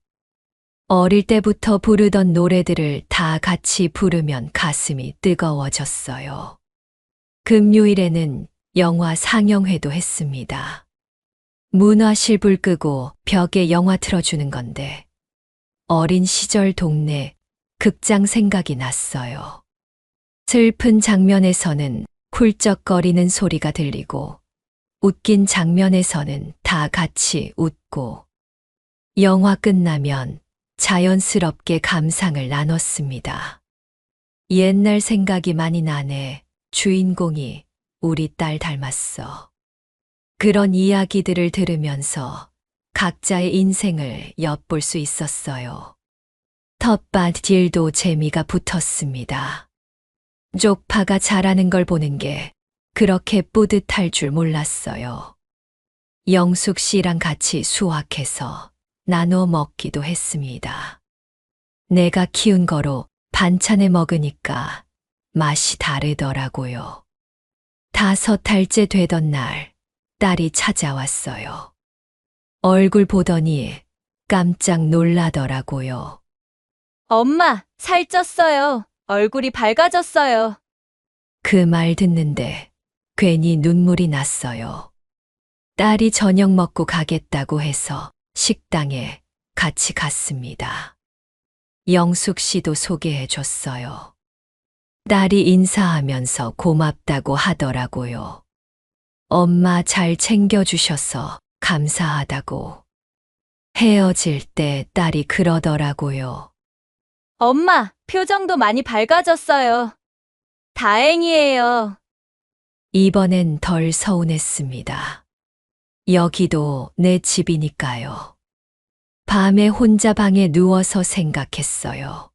어릴 때부터 부르던 노래들을 다 같이 부르면 가슴이 뜨거워졌어요. 금요일에는 영화 상영회도 했습니다. 문화실 불 끄고 벽에 영화 틀어주는 건데 어린 시절 동네 극장 생각이 났어요. 슬픈 장면에서는 훌쩍거리는 소리가 들리고 웃긴 장면에서는 다 같이 웃고 영화 끝나면 자연스럽게 감상을 나눴습니다. 옛날 생각이 많이 나네. 주인공이 우리 딸 닮았어. 그런 이야기들을 들으면서 각자의 인생을 엿볼 수 있었어요. 텃밭일도 재미가 붙었습니다. 쪽파가 자라는 걸 보는 게 그렇게 뿌듯할 줄 몰랐어요. 영숙 씨랑 같이 수확해서 나눠 먹기도 했습니다. 내가 키운 거로 반찬에 먹으니까 맛이 다르더라고요. 5달째 되던 날 딸이 찾아왔어요. 얼굴 보더니 깜짝 놀라더라고요. 엄마, 살쪘어요. 얼굴이 밝아졌어요. 그 말 듣는데 괜히 눈물이 났어요. 딸이 저녁 먹고 가겠다고 해서 식당에 같이 갔습니다. 영숙 씨도 소개해 줬어요. 딸이 인사하면서 고맙다고 하더라고요. 엄마 잘 챙겨주셔서 감사하다고. 헤어질 때 딸이 그러더라고요. 엄마, 표정도 많이 밝아졌어요. 다행이에요. 이번엔 덜 서운했습니다. 여기도 내 집이니까요. 밤에 혼자 방에 누워서 생각했어요.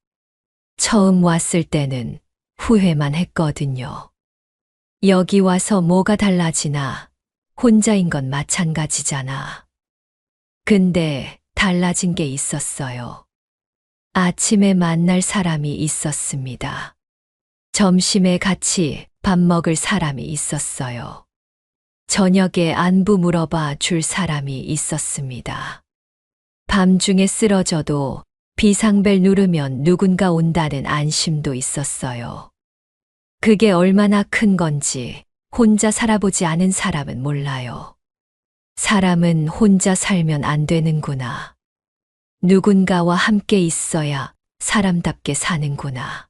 처음 왔을 때는 후회만 했거든요. 여기 와서 뭐가 달라지나, 혼자인 건 마찬가지잖아. 근데 달라진 게 있었어요. 아침에 만날 사람이 있었습니다. 점심에 같이 밥 먹을 사람이 있었어요. 저녁에 안부 물어봐 줄 사람이 있었습니다. 밤중에 쓰러져도 비상벨 누르면 누군가 온다는 안심도 있었어요. 그게 얼마나 큰 건지 혼자 살아보지 않은 사람은 몰라요. 사람은 혼자 살면 안 되는구나. 누군가와 함께 있어야 사람답게 사는구나.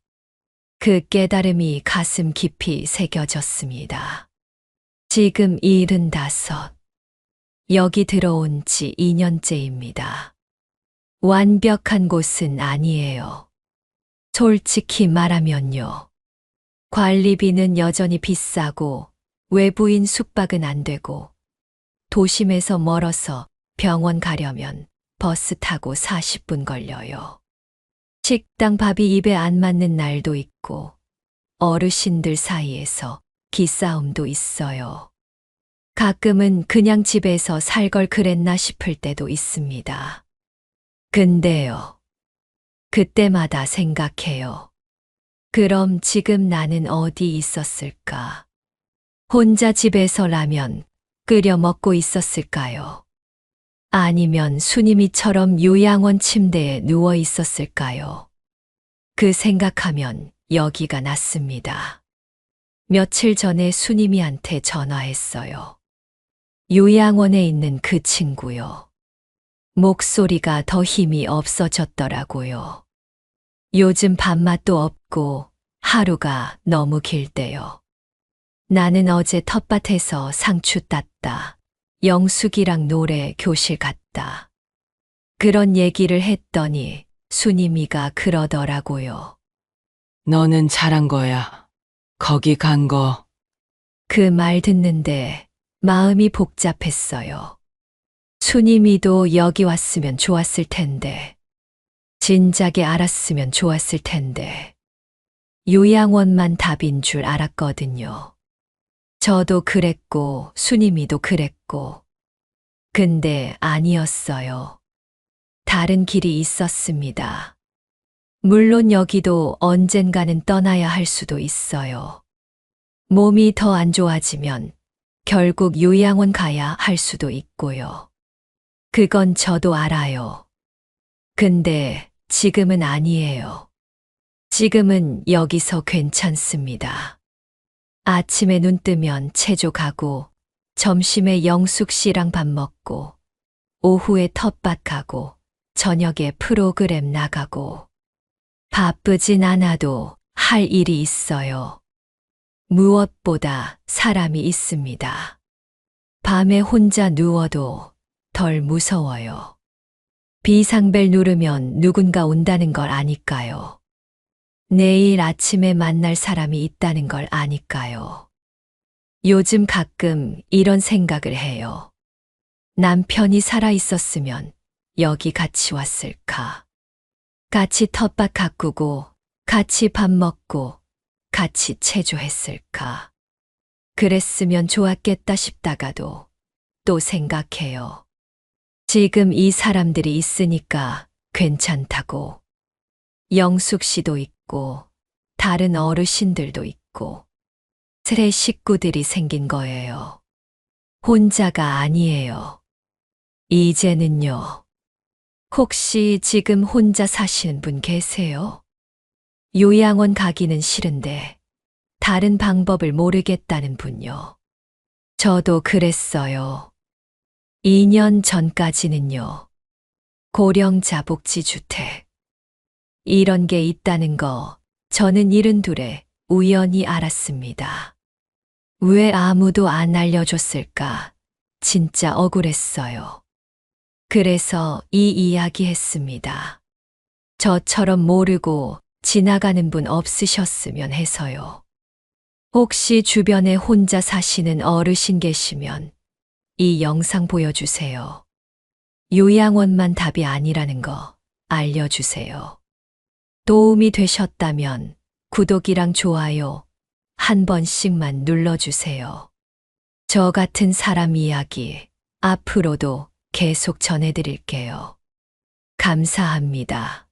그 깨달음이 가슴 깊이 새겨졌습니다. 지금 75. 여기 들어온 지 2년째입니다. 완벽한 곳은 아니에요. 솔직히 말하면요. 관리비는 여전히 비싸고 외부인 숙박은 안 되고 도심에서 멀어서 병원 가려면 버스 타고 40분 걸려요. 식당 밥이 입에 안 맞는 날도 있고 어르신들 사이에서 기싸움도 있어요. 가끔은 그냥 집에서 살 걸 그랬나 싶을 때도 있습니다. 근데요. 그때마다 생각해요. 그럼 지금 나는 어디 있었을까? 혼자 집에서 라면 끓여 먹고 있었을까요? 아니면 수님이처럼 요양원 침대에 누워 있었을까요? 그 생각하면 여기가 낫습니다. 며칠 전에 수님이한테 전화했어요. 요양원에 있는 그 친구요. 목소리가 더 힘이 없어졌더라고요. 요즘 밥맛도 없고 하루가 너무 길대요. 나는 어제 텃밭에서 상추 땄다. 영숙이랑 노래 교실 갔다. 그런 얘기를 했더니 수님이가 그러더라고요. 너는 잘한 거야. 거기 간 거. 그 말 듣는데 마음이 복잡했어요. 수님이도 여기 왔으면 좋았을 텐데. 진작에 알았으면 좋았을 텐데. 요양원만 답인 줄 알았거든요. 저도 그랬고 수님이도 그랬고. 근데 아니었어요. 다른 길이 있었습니다. 물론 여기도 언젠가는 떠나야 할 수도 있어요. 몸이 더 안 좋아지면 결국 요양원 가야 할 수도 있고요. 그건 저도 알아요. 근데 지금은 아니에요. 지금은 여기서 괜찮습니다. 아침에 눈 뜨면 체조 가고, 점심에 영숙 씨랑 밥 먹고, 오후에 텃밭 가고, 저녁에 프로그램 나가고, 바쁘진 않아도 할 일이 있어요. 무엇보다 사람이 있습니다. 밤에 혼자 누워도 덜 무서워요. 비상벨 누르면 누군가 온다는 걸 아니까요. 내일 아침에 만날 사람이 있다는 걸 아니까요. 요즘 가끔 이런 생각을 해요. 남편이 살아 있었으면 여기 같이 왔을까? 같이 텃밭 가꾸고, 같이 밥 먹고, 같이 체조했을까? 그랬으면 좋았겠다 싶다가도 또 생각해요. 지금 이 사람들이 있으니까 괜찮다고. 영숙 씨도 있고, 다른 어르신들도 있고, 새 식구들이 생긴 거예요. 혼자가 아니에요. 이제는요. 혹시 지금 혼자 사시는 분 계세요? 요양원 가기는 싫은데 다른 방법을 모르겠다는 분요. 저도 그랬어요. 2년 전까지는요. 고령자 복지주택. 이런 게 있다는 거 저는 72에 우연히 알았습니다. 왜 아무도 안 알려줬을까? 진짜 억울했어요. 그래서 이 이야기 했습니다. 저처럼 모르고 지나가는 분 없으셨으면 해서요. 혹시 주변에 혼자 사시는 어르신 계시면 이 영상 보여주세요. 요양원만 답이 아니라는 거 알려주세요. 도움이 되셨다면 구독이랑 좋아요 한 번씩만 눌러주세요. 저 같은 사람 이야기 앞으로도 계속 전해드릴게요. 감사합니다.